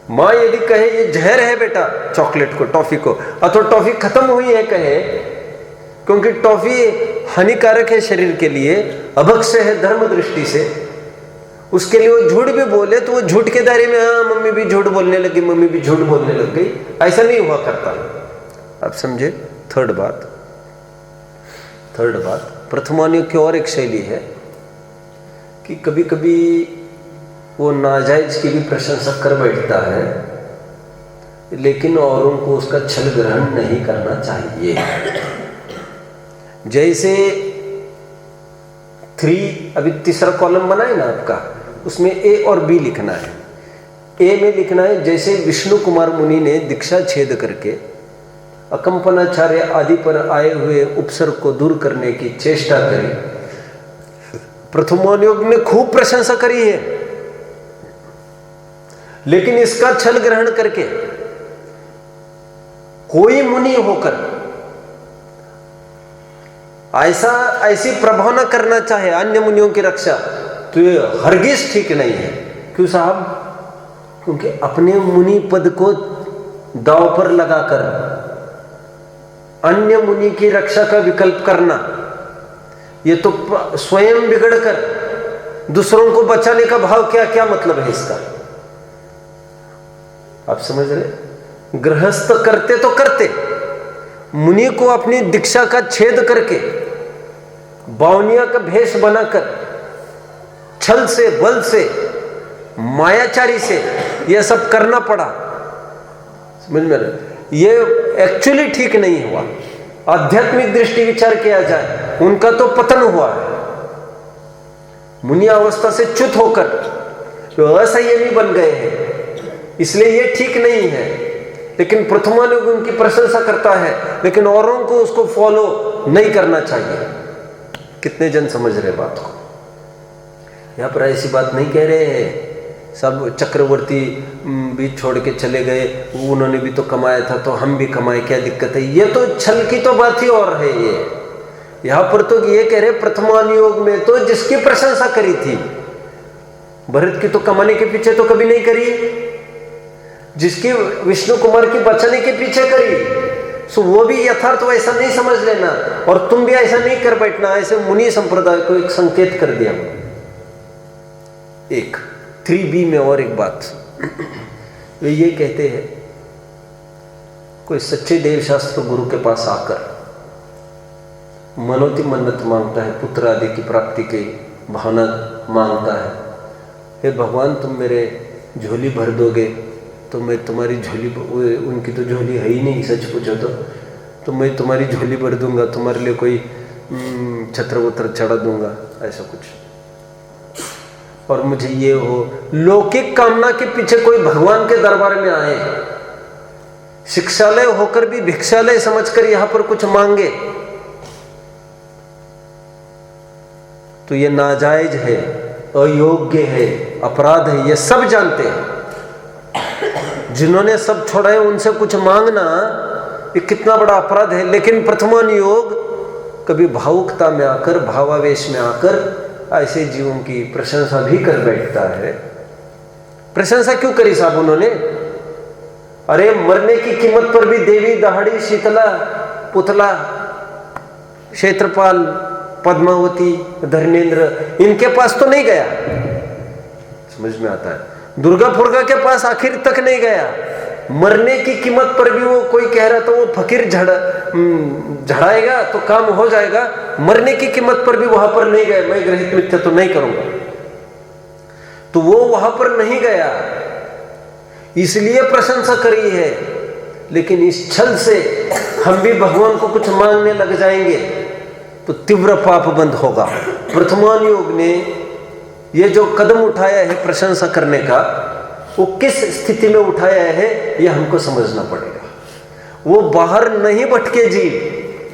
माँ यदि कहे ये जहर है बेटा चॉकलेट को, टॉफी को, अथवा टॉफी खत्म हुई है कहे, क्योंकि टॉफी हानिकारक है शरीर के लिए, अभक्ष्य है धर्म दृष्टि से, उसके लिए वो झूठ भी बोले तो वो झूठ के दायरे में, हाँ मम्मी भी झूठ बोलने लगी, मम्मी भी झूठ बोलने लग गई, ऐसा नहीं हुआ करता। आप समझे? थर्ड बात, प्रथमानुयोग की और एक शैली है कि कभी कभी वो नाजायज की भी प्रशंसा कर बैठता है, लेकिन औरों को उसका छल ग्रहण नहीं करना चाहिए। जैसे 3, अभी तीसरा कॉलम बना है ना आपका, उसमें ए और बी लिखना है। ए में लिखना है, जैसे विष्णु कुमार मुनि ने दीक्षा छेद करके अकंपनाचार्य आदि पर आए हुए उपसर्ग को दूर करने की चेष्टा करी, प्रथमानुयोग ने खूब प्रशंसा करी है, लेकिन इसका छल ग्रहण करके कोई मुनि होकर ऐसी प्रभाव न करना चाहे अन्य मुनियों की रक्षा, तो ये हरगिज ठीक नहीं है। क्यों साहब? क्योंकि अपने मुनि पद को दांव पर लगाकर अन्य मुनि की रक्षा का विकल्प करना, ये तो स्वयं बिगड़कर दूसरों को बचाने का भाव, क्या क्या मतलब है इसका? आप समझ रहे? गृहस्थ करते तो करते, मुनि को अपनी दीक्षा का छेद करके बावनिया का भेष बनाकर छल से, बल से, मायाचारी से यह सब करना पड़ा। समझ में रहे? ये एक्चुअली ठीक नहीं हुआ। आध्यात्मिक दृष्टि विचार किया जाए, उनका तो पतन हुआ है। मुनि अवस्था से च्युत होकर तो असंयमी बन गए हैं, इसलिए ये ठीक नहीं है। लेकिन प्रथमानुयोग उनकी प्रशंसा करता है, लेकिन औरों को उसको फॉलो नहीं करना चाहिए। कितने जन समझ रहे बात को? यहां पर ऐसी बात नहीं कह रहे हैं सब चक्रवर्ती भी छोड़ के चले गए, उन्होंने भी तो कमाया था तो हम भी कमाए, क्या दिक्कत है? ये तो छल की तो बात ही और है। ये यहां पर तो ये कह रहे प्रथमानुयोग में तो जिसकी प्रशंसा करी थी, भरत की तो कमाने के पीछे तो कभी नहीं करी, जिसकी विष्णु कुमार की बचाने के पीछे करी, सो वो भी यथार्थ वैसा नहीं समझ लेना, और तुम भी ऐसा नहीं कर बैठना। ऐसे मुनि संप्रदाय को एक संकेत कर दिया। एक 3B में और एक बात, वे ये कहते हैं, कोई सच्चे देव शास्त्र गुरु के पास आकर मनोती मन्नत मांगता है, पुत्र आदि की प्राप्ति की भावना मांगता है, हे भगवान तुम मेरे झोली भर दोगे तो मैं तुम्हारी झोली, उनकी तो झोली है ही नहीं सच पूछो तो मैं तुम्हारी झोली भर दूंगा, तुम्हारे लिए कोई छत्र वत्र चढ़ा दूंगा, ऐसा कुछ। और मुझे ये हो, लौकिक कामना के पीछे कोई भगवान के दरबार में आए, शिक्षालय होकर भी भिक्षालय समझकर यहां पर कुछ मांगे तो ये नाजायज है, अयोग्य है, अपराध है, ये सब जानते हैं। जिन्होंने सब छोड़ा है उनसे कुछ मांगना ये कितना बड़ा अपराध है। लेकिन प्रथमानुयोग कभी भावुकता में आकर, भावावेश में आकर ऐसे जीवों की प्रशंसा भी कर बैठता है। प्रशंसा क्यों करी साहब उन्होंने? अरे मरने की कीमत पर भी देवी, दहाड़ी, शीतला, पुतला, क्षेत्रपाल, पद्मावती, धर्मेंद्र, इनके पास तो नहीं गया। समझ में आता है? दुर्गा फुर्गा के पास आखिर तक नहीं गया। मरने की कीमत पर भी वो कोई कह रहा तो वो फकीर झड़ाएगा तो काम हो जाएगा। मरने की कीमत पर भी वहां पर नहीं गए। मैं ग्रहित मिथ्या तो नहीं करूंगा, तो वो वहां पर नहीं गया, इसलिए प्रशंसा करी है। लेकिन इस छल से हम भी भगवान को कुछ मांगने लग जाएंगे तो तीव्र पाप बंद होगा। प्रथमानुयोग ने ये जो कदम उठाया है प्रशंसा करने का, वो किस स्थिति में उठाया है ये हमको समझना पड़ेगा। वो बाहर नहीं भटके जीव,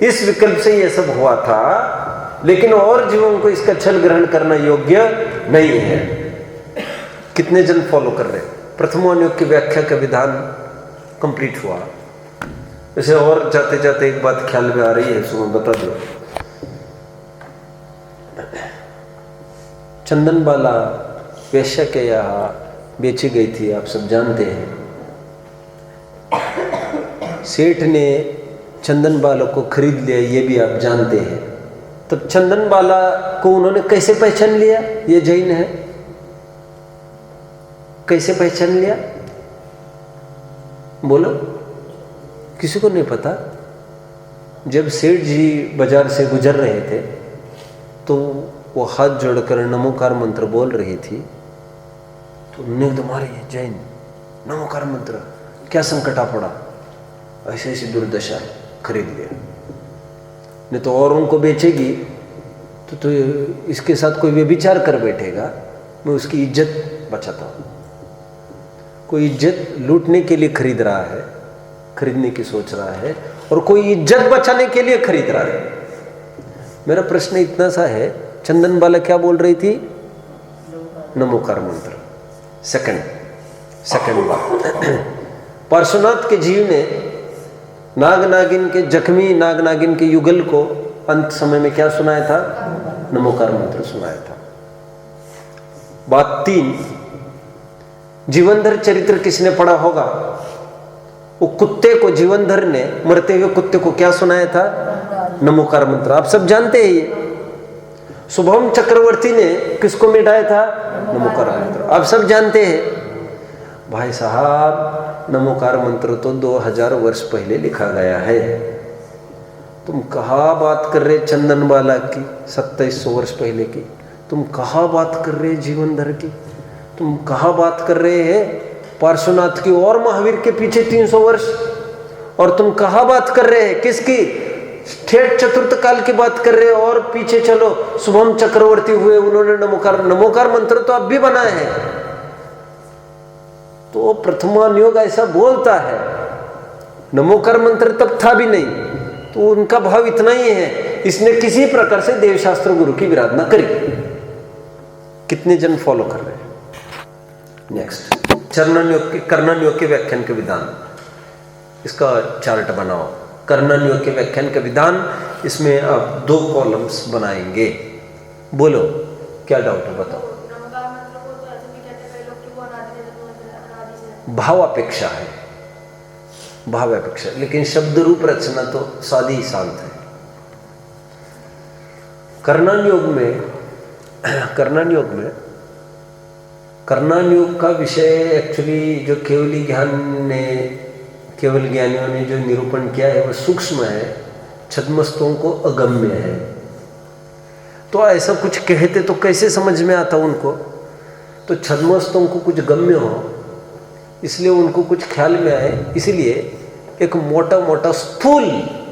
इस विकल्प से ये सब हुआ था, लेकिन और जीवों को इसका छल ग्रहण करना योग्य नहीं है। कितने जन फॉलो कर रहे हैं? प्रथमानुयोग की व्याख्या का विधान कंप्लीट हुआ। इसे और जाते जाते एक बात ख्याल में आ रही है, सो मैं बता दूं। चंदन बाला वेश्या के यहाँ बेची गई थी, आप सब जानते हैं। सेठ ने चंदन बाला को खरीद लिया, ये भी आप जानते हैं। तब चंदन बाला को उन्होंने कैसे पहचान लिया ये जैन है? कैसे पहचान लिया? बोलो, किसी को नहीं पता। जब सेठ जी बाजार से गुजर रहे थे तो वो हाथ जोड़कर नमोकार मंत्र बोल रही थी, तो उन्होंने एकदम, अरे जैन नमोकार मंत्र, क्या संकट आ पड़ा, ऐसी ऐसी दुर्दशा, खरीद लिया। नहीं तो औरों को बेचेगी तो इसके साथ कोई व्यभिचार कर बैठेगा, मैं उसकी इज्जत बचाता हूँ। कोई इज्जत लूटने के लिए खरीद रहा है, खरीदने की सोच रहा है, और कोई इज्जत बचाने के लिए खरीद रहा है। मेरा प्रश्न इतना सा है, चंदन बाला क्या बोल रही थी? नमोकार मंत्र। सेकंड बात, पार्श्वनाथ के जीव ने नाग नागिन के, जख्मी नाग नागिन के युगल को अंत समय में क्या सुनाया था? नमोकार मंत्र सुनाया था। बात 3, जीवनधर चरित्र किसने पढ़ा होगा? वो कुत्ते को, जीवनधर ने मरते हुए कुत्ते को क्या सुनाया था? नमोकार मंत्र। आप सब जानते हैं ये। शुभम चक्रवर्ती ने किसको मिटाया था? नमोकार मंत्र। आप सब जानते हैं। भाई साहब, नमोकार मंत्र तो 2000 वर्ष पहले लिखा गया है। तुम कहाँ बात कर रहे चंदन बाला की, 2700 वर्ष पहले की? तुम कहाँ बात कर रहे जीवनधर की? तुम कहाँ बात कर रहे हैं पार्श्वनाथ की और महावीर के पीछे 300 वर्ष? और तुम कहाँ बात कर रहे हैं किसकी? ठेठ चतुर्थ काल की बात कर रहे हो। और पीछे चलो, शुभम चक्रवर्ती हुए, उन्होंने नमोकार मंत्र तो अब भी बनाए हैं। तो प्रथमानुयोग ऐसा बोलता है, नमोकार मंत्र तब था भी नहीं। तो उनका भाव इतना ही है, इसने किसी प्रकार से देवशास्त्र गुरु की विराधना करी। कितने जन फॉलो कर रहे हैं? नेक्स्ट, कर्णानुयोग के व्याख्यान के विधान, इसका चार्ट बनाओ। कर्णानुयोग के व्याख्यान का विधान, इसमें आप 2 कॉलम्स बनाएंगे। बोलो क्या डाउट है, बताओ। भावापेक्षा है, भावापेक्षा, लेकिन शब्द रूप रचना तो सादी शांत है। कर्णानुयोग का विषय एक्चुअली जो केवल ज्ञानियों ने जो निरूपण किया है वो सूक्ष्म है, छद्मस्तों को अगम्य है। तो ऐसा कुछ कहते तो कैसे समझ में आता उनको? तो छद्मस्तों को कुछ गम्य हो, इसलिए उनको कुछ ख्याल में आए, इसलिए एक मोटा मोटा स्थूल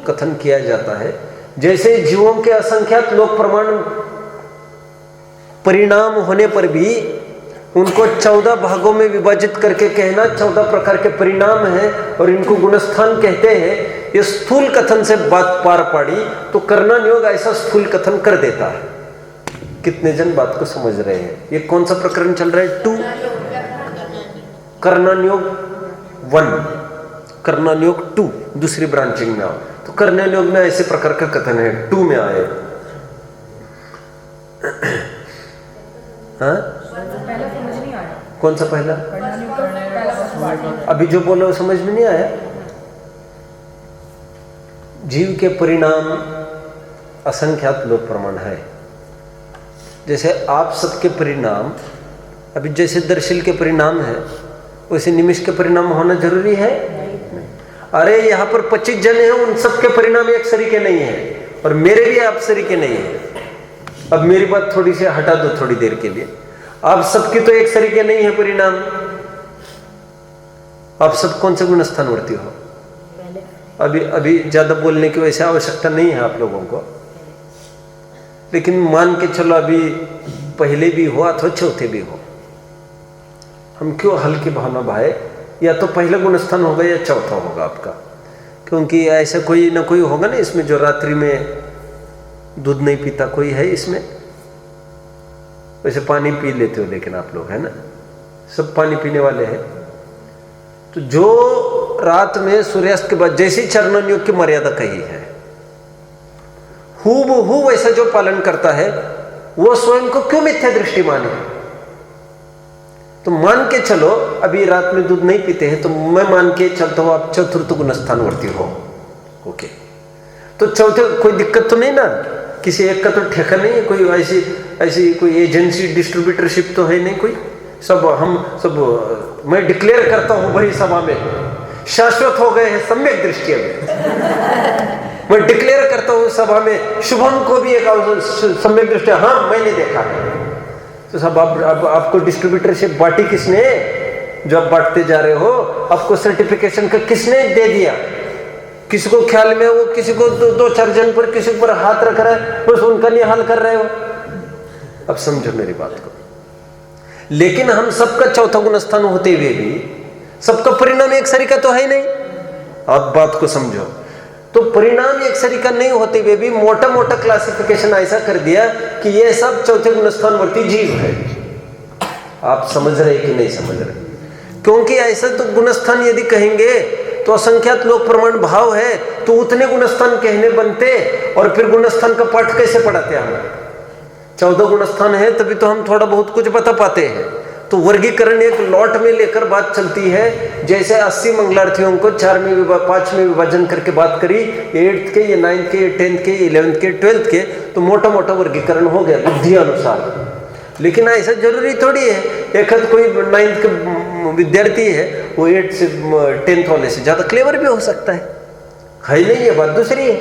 कथन किया जाता है। जैसे जीवों के असंख्यात लोक प्रमाण परिणाम होने पर भी उनको 14 भागों में विभाजित करके कहना 14 प्रकार के परिणाम हैं और इनको गुणस्थान कहते हैं, ये स्थूल कथन से बात पार पाड़ी तो कर्णन योग ऐसा स्थूल कथन कर देता है। कितने जन बात को समझ रहे हैं? ये कौन सा प्रकरण चल रहा है? 2 कर्णन योग 1, कर्णन योग 2 दूसरी ब्रांचिंग में आओ तो कर्णन योग में ऐसे प्रकार का कथन है, 2 में आए। हाँ, पहला समझ नहीं आया। कौन सा पहला? अभी जो बोलो समझ में नहीं आया। जीव के परिणाम असंख्यात लोक प्रमाण है। जैसे आप सबके परिणाम, अभी जैसे दर्शिल के परिणाम है वैसे निमिष के परिणाम होना जरूरी है? अरे यहाँ पर 25 जन हैं, उन सबके परिणाम एक सरीके नहीं है और मेरे भी आप सरीके नहीं है। अब मेरी बात थोड़ी सी हटा दो थोड़ी देर के लिए। आप सबकी तो एक सरीके नहीं है परिणाम। आप सब कौन से गुणस्थानवर्ती हो? अभी ज्यादा बोलने की वैसे आवश्यकता नहीं है आप लोगों को, लेकिन मान के चलो अभी पहले भी हो अथवा चौथे भी हो, हम क्यों हल्की भावना भाए? या तो पहला गुणस्थान होगा या चौथा होगा आपका, क्योंकि ऐसा कोई ना कोई होगा ना इसमें जो रात्रि में दूध नहीं पीता। कोई है इसमें? वैसे पानी पी लेते हो लेकिन आप लोग, है ना, सब पानी पीने वाले हैं। तो जो रात में सूर्यास्त के बाद जैसी चरणन योग की मर्यादा कही है, हूबहू वैसा जो पालन करता है वो स्वयं को क्यों मिथ्या दृष्टि माने? तो मान के चलो अभी रात में दूध नहीं पीते हैं तो मैं मान के चलता हूं आप चतुर्थ गुणस्थानवर्ती हो। ओके, तो चौथे कोई दिक्कत तो नहीं ना? किसी एक का तो ठेका नहीं है, कोई ऐसी कोई एजेंसी डिस्ट्रीब्यूटरशिप तो है नहीं कोई। सब मैं डिक्लेयर करता हूं भरी सभा में, शाश्वत हो गए हैं सम्यक दृष्टि में। मैं डिक्लेयर करता हूं सभा में शुभम को भी एक सम्यक दृष्टि, हाँ मैंने देखा है। तो सब आपको डिस्ट्रीब्यूटरशिप बांटी किसने? जो आप बांटते जा रहे हो, आपको सर्टिफिकेशन का किसने दे दिया? किसी को ख्याल में वो किसी को 2-4 जन पर किसी पर हाथ रख रहा है, बस उनका निहाल कर रहे हो। अब समझो मेरी बात को। लेकिन हम सबका चौथा गुणस्थान होते हुए भी सबका परिणाम एक सरीका तो है नहीं। आप बात को समझो। तो परिणाम एक सरीका नहीं होते हुए भी मोटा मोटा क्लासिफिकेशन ऐसा कर दिया कि ये सब चौथे गुणस्थानवर्ती जीव है। आप समझ रहे कि नहीं समझ रहे? क्योंकि ऐसा तो गुणस्थान यदि कहेंगे तो असंख्यात लोक प्रमाण भाव है, तो उतने गुणस्थान कहने बनते और फिर गुणस्थान का पाठ कैसे पढ़ाते हम? 14 गुणस्थान है तभी तो हम थोड़ा बहुत कुछ बता पाते हैं। तो वर्गीकरण एक लॉट में लेकर बात चलती है। जैसे 80 मंगलार्थियों को 5 में विभाजन करके बात करी, 8th के, 9th के, 10th के, 11th के, 12th के, तो मोटा मोटा वर्गीकरण हो गया बुद्धि अनुसार। लेकिन ऐसा जरूरी थोड़ी है एक कोई 9th के विद्यार्थी है वो 8 से 10th वाले से ज्यादा क्लेवर भी हो सकता है नहीं? ये बात दूसरी है।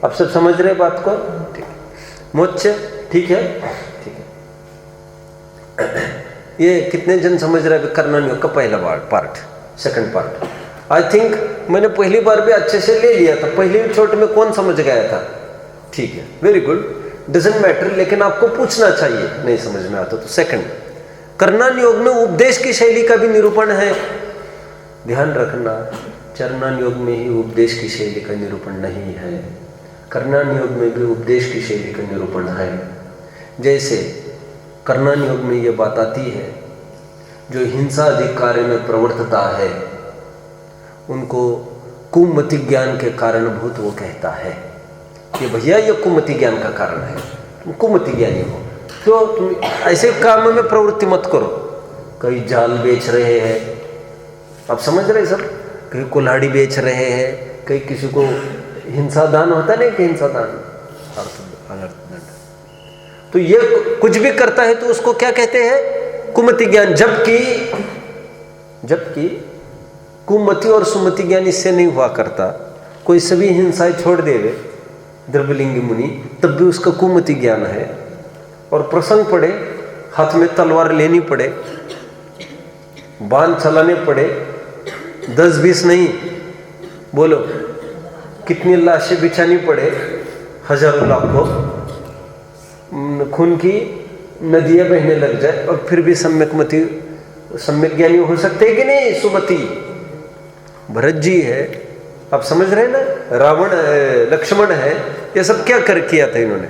आप सब समझ रहे बात को? ठीक है, मोच्छ ठीक है, ठीक है। ये कितने जन समझ रहे हैं कर्णन योग का पहला part, second part? I think मैंने पहली बार भी अच्छे से ले लिया था, पहली छोटे में कौन समझ गया था? ठीक है, वेरी गुड, डजंट मैटर, लेकिन आपको पूछना चाहिए नहीं समझ में आता तो। सेकंड, कर्णन योग में उपदेश की शैली का भी निरूपण है। ध्यान रखना, चरणन योग में ही उपदेश की शैली का निरूपण नहीं है, कर्णन योग में भी उपदेश की शैली का निरूपण है। जैसे कर्णन योग में ये बात आती है, जो हिंसा अधिक कार्य में प्रवृत्तता है उनको कुमति ज्ञान के कारणभूत वो कहता है कि भैया ये कुमति ज्ञान का कारण है, तुम कुमति ज्ञानी हो, तो तुम ऐसे काम में प्रवृत्ति मत करो। कहीं जाल बेच रहे हैं, आप समझ रहे सब, कहीं कुल्हाड़ी बेच रहे हैं, कहीं किसी को हिंसा दान होता नहीं कि हिंसा दान, तो ये कुछ भी करता है तो उसको क्या कहते हैं? कुमति ज्ञान। जबकि कुमति और सुमति ज्ञान इससे नहीं हुआ करता। कोई सभी हिंसाएं छोड़ देवे द्रव्यलिंगी मुनि, तब भी उसका कुमति ज्ञान है। और प्रसंग पड़े, हाथ में तलवार लेनी पड़े, बाण चलाने पड़े, 10-20 नहीं, बोलो कितनी लाशें बिछानी पड़े, हजारों लाखों, खून की नदियां बहने लग जाए और फिर भी सम्यक ज्ञानी हो सकते हैं कि नहीं? सुमति, भरत जी है, आप समझ रहे हैं ना, रावण लक्ष्मण है, ये सब क्या कर किया था इन्होंने।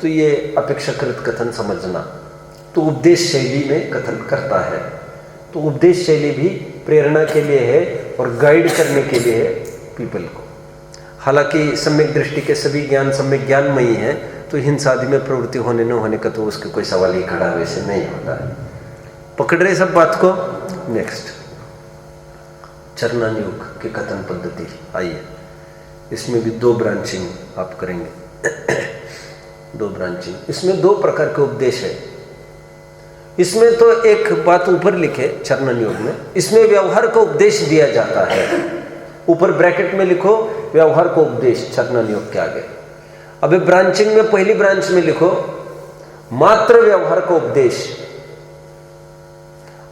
तो ये अपेक्षाकृत कथन समझना, तो उपदेश शैली में कथन करता है। तो उपदेश शैली भी प्रेरणा के लिए है और गाइड करने के लिए है पीपल को। हालांकि सम्यक दृष्टि के सभी ज्ञान सम्यक ज्ञानमयी है, तो हिंसा आदि में प्रवृत्ति होने न होने का तो उसके कोई सवाल ही खड़ा वैसे नहीं होता है। पकड़ रहे सब बात को? नेक्स्ट, चरणान योग की कथन पद्धति। आइए, इसमें भी 2 ब्रांचिंग आप करेंगे। 2 ब्रांचिंग, इसमें 2 प्रकार के उपदेश है। इसमें तो एक बात ऊपर लिखे चरणान योग में, इसमें व्यवहार का उपदेश दिया जाता है। ऊपर ब्रैकेट में लिखो व्यवहार को उपदेश चरणान योग के आगे। अबे ब्रांचिंग में पहली ब्रांच में लिखो मात्र व्यवहार का उपदेश,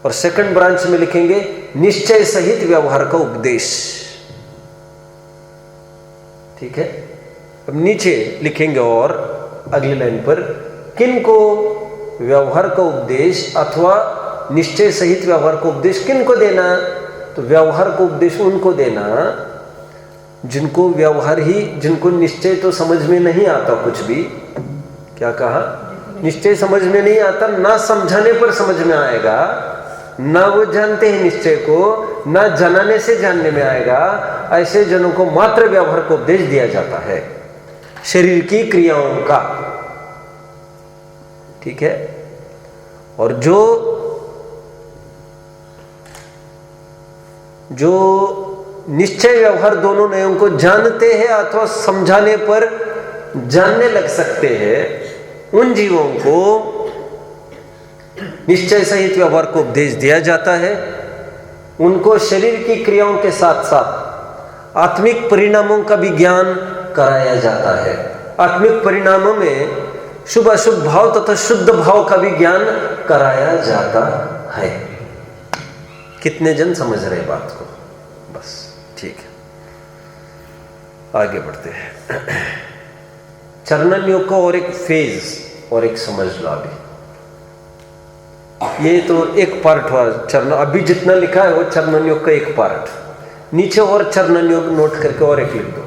और सेकंड ब्रांच में लिखेंगे निश्चय सहित व्यवहार का उपदेश। ठीक है? अब नीचे लिखेंगे और अगली लाइन पर किनको व्यवहार का उपदेश अथवा निश्चय सहित व्यवहार का उपदेश किनको देना? तो व्यवहार का उपदेश उनको देना जिनको व्यवहार ही, जिनको निश्चय तो समझ में नहीं आता कुछ भी। क्या कहा? निश्चय समझ में नहीं आता, ना समझाने पर समझ में आएगा, ना वो जानते हैं निश्चय को, ना जनाने से जानने में आएगा। ऐसे जनों को मात्र व्यवहार को उपदेश दिया जाता है, शरीर की क्रियाओं का। ठीक है? और जो निश्चय व्यवहार दोनों नयों को जानते हैं अथवा समझाने पर जानने लग सकते हैं, उन जीवों को निश्चय सहित व्यवहार को उपदेश दिया जाता है। उनको शरीर की क्रियाओं के साथ साथ आत्मिक परिणामों का भी ज्ञान कराया जाता है। आत्मिक परिणामों में शुभ अशुभ भाव तथा शुद्ध भाव का भी ज्ञान कराया जाता है। कितने जन समझ रहे बात को? बस ठीक है, आगे बढ़ते हैं। चरणन योग का और एक फेज और एक समझ लो। अभी ये तो एक पार्ट हुआ चरण, अभी जितना लिखा है वो चरणन योग का एक पार्ट। नीचे और चरणन योग नोट करके और एक लिख दो।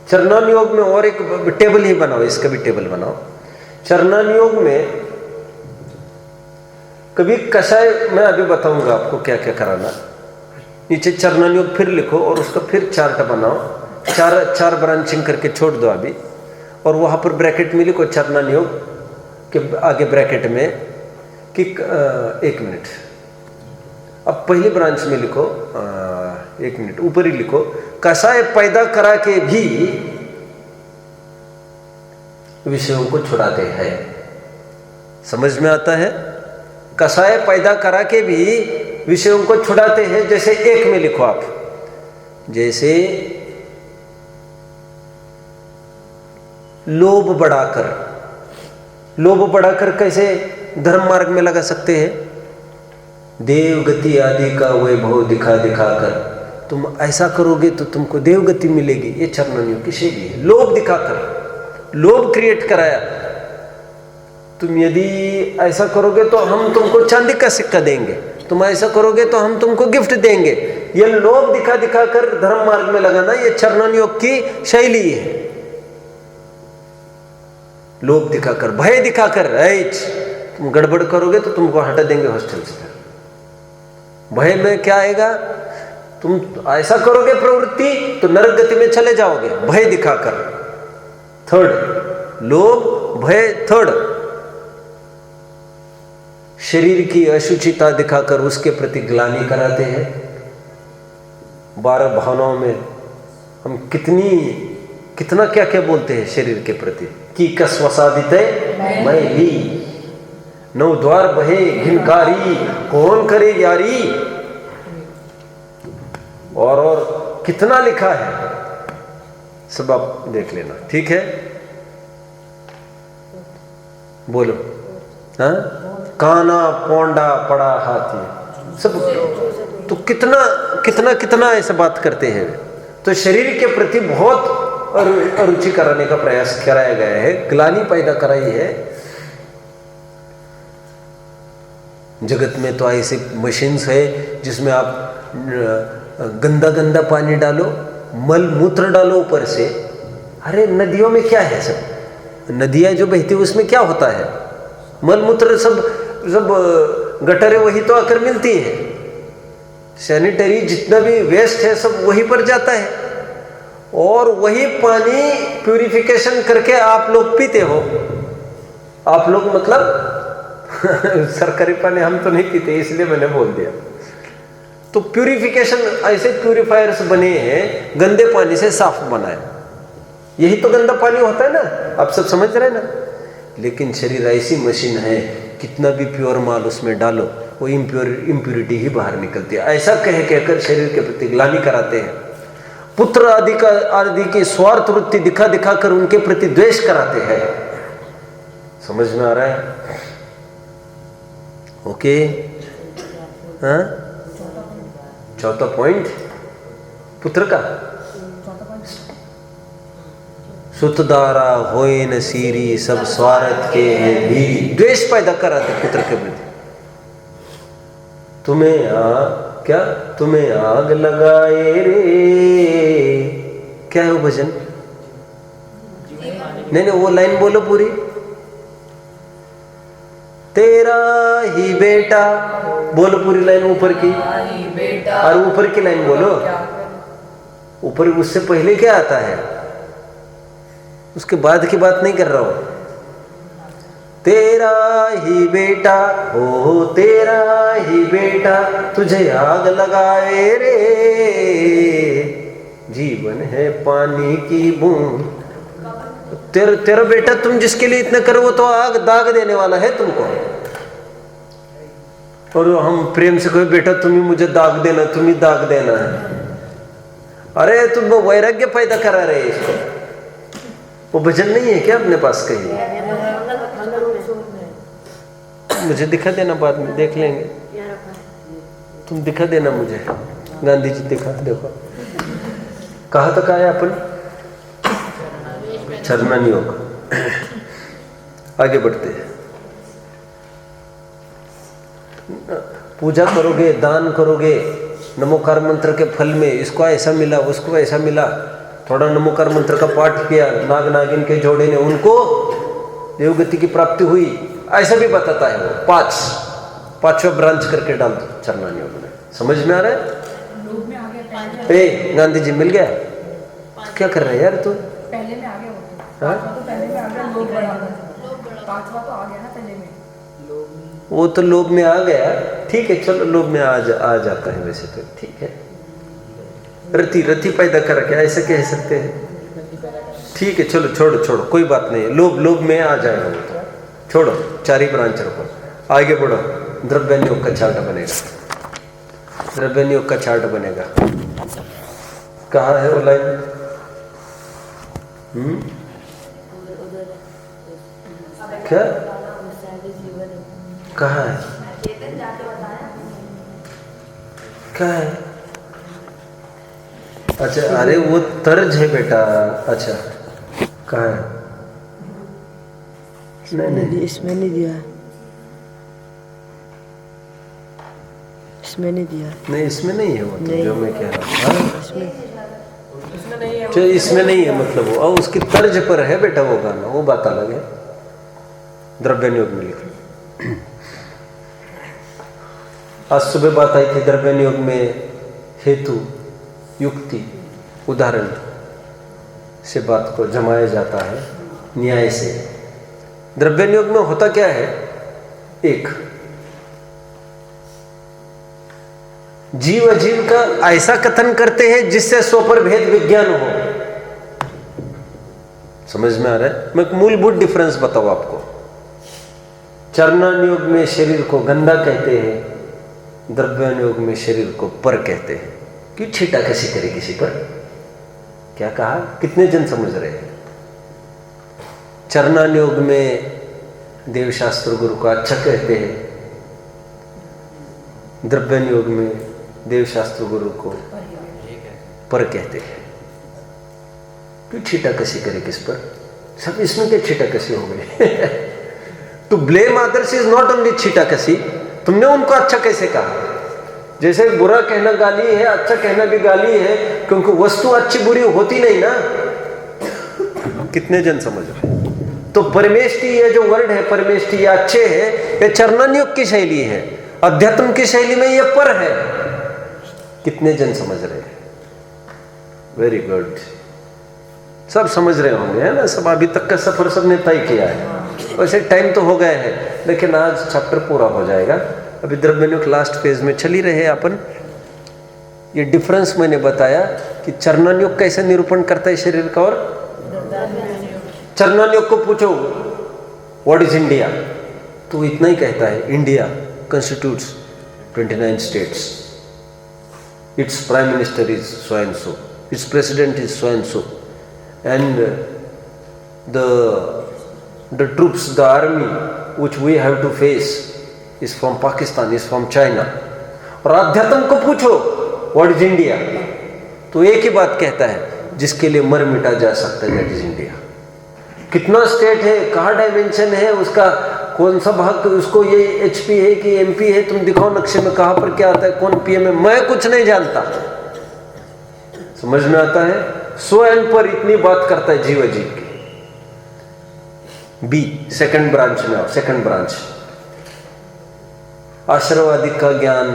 चरणन योग में और एक टेबल ही बनाओ, इसका भी टेबल बनाओ। चरणन योग में कभी कषाय, मैं अभी बताऊंगा आपको क्या क्या कराना। नीचे चरणन योग फिर लिखो और उसका फिर चार्ट बनाओ। चार ब्रांचिंग करके छोड़ दो अभी, और वहां पर ब्रैकेट में लिखो चरणन योग के आगे ब्रैकेट में कि 1 मिनट। अब पहली ब्रांच में लिखो 1 मिनट ऊपर ही लिखो, कषाय पैदा करा के भी विषयों को छुड़ाते हैं। समझ में आता है? कषाय पैदा करा के भी विषयों को छुड़ाते हैं। जैसे 1 में लिखो आप, जैसे लोभ बढ़ाकर। लोभ बढ़ाकर कैसे धर्म मार्ग में लगा सकते हैं? देव गति आदि का वैभव दिखा दिखा कर तुम ऐसा करोगे तो तुमको देव गति मिलेगी। ये चरणन योग की शैली है। लोभ दिखाकर, लोभ क्रिएट कराया, तुम यदि ऐसा करोगे तो हम तुमको चांदी का सिक्का देंगे, तुम ऐसा करोगे तो हम तुमको गिफ्ट देंगे। ये लोभ दिखा दिखा कर धर्म मार्ग में लगाना, ये चरणन योग की शैली है। लोभ दिखाकर, भय दिखाकर, तुम गड़बड़ करोगे तो तुमको हटा देंगे हॉस्टल से। भय में क्या आएगा? तुम ऐसा करोगे प्रवृत्ति तो नरक गति में चले जाओगे। भय दिखाकर, थर्ड लोभ, भय थर्ड। शरीर की अशुचिता दिखाकर उसके प्रति ग्लानि कराते हैं। 12 भावनाओं में हम कितना क्या क्या बोलते हैं शरीर के प्रति। की कसवसादित मैं भी, 9 द्वार बहे घिनकारी, कौन करे यारी, और कितना लिखा है, सब आप देख लेना। ठीक है, बोलो। हाँ, काना पौंडा पड़ा हाथी, सब तो कितना ऐसा बात करते हैं। तो शरीर के प्रति बहुत अरुचि कराने का प्रयास कराया गया है, ग्लानि पैदा कराई है। जगत में तो ऐसे मशीन्स है जिसमें आप गंदा गंदा पानी डालो, मल मूत्र डालो ऊपर से। अरे नदियों में क्या है, सब नदियाँ जो बहती है उसमें क्या होता है, मल मूत्र सब गटरें वही तो आकर मिलती हैं। सैनिटरी जितना भी वेस्ट है सब वहीं पर जाता है, और वही पानी प्यूरिफिकेशन करके आप लोग पीते हो। आप लोग मतलब सरकारी पानी हम तो नहीं पीते, इसलिए मैंने बोल दिया। तो प्यूरिफिकेशन, ऐसे प्यूरिफायर्स बने हैं गंदे पानी से साफ बनाए, यही तो गंदा पानी होता है ना, आप सब समझ रहे हैं ना। लेकिन शरीर ऐसी मशीन है, कितना भी प्योर माल उसमें डालो वो इम्प्योरिटी ही बाहर निकलती है। ऐसा कह कहकर शरीर के प्रति ग्लानि कराते हैं, पुत्र आदि की स्वार्थ वृत्ति दिखा दिखा कर उनके प्रति द्वेष कराते हैं। समझ में आ रहा है? ओके, हाँ, चौथा पॉइंट पुत्र का, सुतदारा होए न सीरी सब स्वार्थ के हैं भीरी। द्वेष पैदा कराते पुत्र के प्रति। तुम्हें आग लगाए रे, क्या है वो भजन? नहीं, वो लाइन बोलो पूरी। तेरा ही बेटा, बोलो पूरी लाइन ऊपर की, और ऊपर की लाइन बोलो। ऊपर उससे पहले क्या आता है, उसके बाद की बात नहीं कर रहा हूं। तेरा ही बेटा हो, तेरा ही बेटा तुझे आग लगाए रे, जीवन है पानी की बूंद। तेरा बेटा तुम जिसके लिए इतना करो वो तो आग दाग देने वाला है तुमको। और हम प्रेम से कहे बेटा तुम ही मुझे दाग देना, तुम ही दाग देना है। अरे तुम वो वैराग्य पैदा करा रहे इसको। वो भजन नहीं है क्या अपने पास? कहीं मुझे दिखा देना, बाद में देख लेंगे। तुम दिखा देना मुझे, गांधी जी दिखा, देखो कहाँ तक आया अपन? चरमन योग। आगे बढ़ते हैं। पूजा करोगे, दान करोगे, नमोकार मंत्र के फल में इसको ऐसा मिला, उसको ऐसा मिला। थोड़ा नमोकार मंत्र का पाठ किया, नाग नागिन के जोड़े ने उनको देवगति की प्राप्ति हुई, ऐसा भी बताता है वो। पांचवा ब्रांच करके डाल दो चरमन योग में। समझ में आ रहा है? ए गांधी जी मिल गया? क्या कर रहे हैं यार तू? पहले में आ गया वो, तो पहले में आ गया, लोग बड़ा पांचवा तो आ गया ना पहले में। वो तो लोभ में आ गया, ठीक है, चलो लोभ में आ जाता है वैसे तो ठीक है। रति पैदा कर क्या ऐसे कह सकते हैं? ठीक है, चलो छोड़ो, कोई बात नहीं। लोभ में आ जाएगा वो तो, छोड़ो, 4 ही ब्रांच रखो। आगे बढ़ो। द्रव्यानुयोग का चार्ट बनेगा, द्रव्यानुयोग का चार्ट बनेगा। कहाँ है वो लाइन? क्या कहाँ है? क्या है? अच्छा, अरे वो तर्ज है बेटा। अच्छा, कहाँ है? नहीं, इसमें नहीं दिया, इसमें नहीं दिया। नहीं, इसमें नहीं है वो तो, जो मैं कह रहा हूँ। इसमें नहीं है, जो इसमें नहीं है मतलब वो, और उसकी तर्ज पर है बेटा वो गाना, वो बात अलग है। द्रव्यानुयोग में लिखा। आज सुबह बात आई थी द्रव्यानुयोग में हेतु, युक्ति, उदाहरण से बात को जमाया जाता है न्याय से। द्रव्यानुयोग में होता क्या है? एक जीव अजीव का ऐसा कथन करते हैं जिससे स्वपर भेद विज्ञान हो। समझ में आ रहा है? मैं एक मूलभूत डिफरेंस बताऊं आपको। चरणानुयोग में शरीर को गंदा कहते हैं, द्रव्यानुयोग में शरीर को पर कहते हैं। क्यों छीटा कसी करे किसी पर? क्या कहा? कितने जन समझ रहे हैं? चरणानुयोग में देवशास्त्र गुरु को अच्छा कहते हैं, द्रव्यानुयोग में देवशास्त्र गुरु को पर कहते हैं। क्यों छीटा कसी करे किस पर? सब इसमें क्या छीटा कसी हो गई? To blame others is not only छीटा कसी, तुमने उनको अच्छा कैसे कहा? जैसे बुरा कहना गाली है, अच्छा कहना भी गाली है, क्योंकि वस्तु अच्छी बुरी होती नहीं ना। कितने जन समझ रहे? तो परमेष्टि ये जो वर्ड है, परमेष्टि ये अच्छे है, ये चरणन्युग की शैली है, अध्यात्म की शैली में ये पर है। कितने जन समझ रहे हैं? वेरी गुड, सब समझ रहे होंगे, है ना? सब अभी तक का सफर सबने तय किया है। वैसे टाइम तो हो गया है, लेकिन आज चैप्टर पूरा हो जाएगा। अभी द्रव्यन्युग लास्ट फेज में चली रहे अपन। ये डिफरेंस मैंने बताया कि चरणन्युग कैसे निरूपण करता है शरीर का, और चरणन्युग को पूछो व्हाट इज इंडिया, तो इतना ही कहता है, India constitutes 29 states. Its prime minister is so and so. Its president is so and so. And the troops, the army which we have to face is from Pakistan, is from China. और अध्यात्म को पूछो what is India, तो एक ही बात कहता है, जिसके लिए मर मिटा जा सकता है, that is India. कितना स्टेट है, कहाँ डायमेंशन है उसका, कौन सा भाग, उसको ये एचपी है कि एमपी है, तुम दिखाओ नक्शे में कहाँ पर क्या आता है, कौन पीएम है, मैं कुछ नहीं जानता। समझ में आता है? सो एंड पर इतनी बात करता है जीव अजीव की। बी सेकंड ब्रांच में आओ। सेकंड ब्रांच आश्रवादी का ज्ञान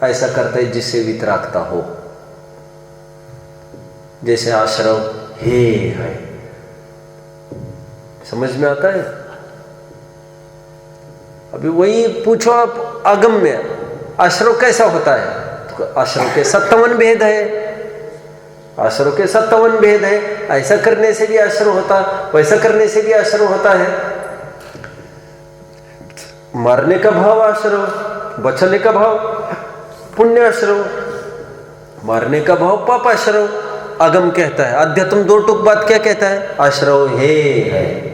ऐसा करता है जिससे वितरागता हो, जैसे आश्रव हे है। समझ में आता है? अभी वही पूछो आप, आगम में आश्रव कैसा होता है, तो आश्रव के 57 भेद है, आश्रव के 57 भेद है। ऐसा करने से भी आश्रव होता, वैसा करने से भी आश्रव होता है। मारने का भाव आश्रव, बचाने का भाव पुण्य आश्रव, मारने का भाव पाप आश्रव। आगम कहता है, अध्यात्म दो टुक बात क्या कहता है, आश्रव हे है।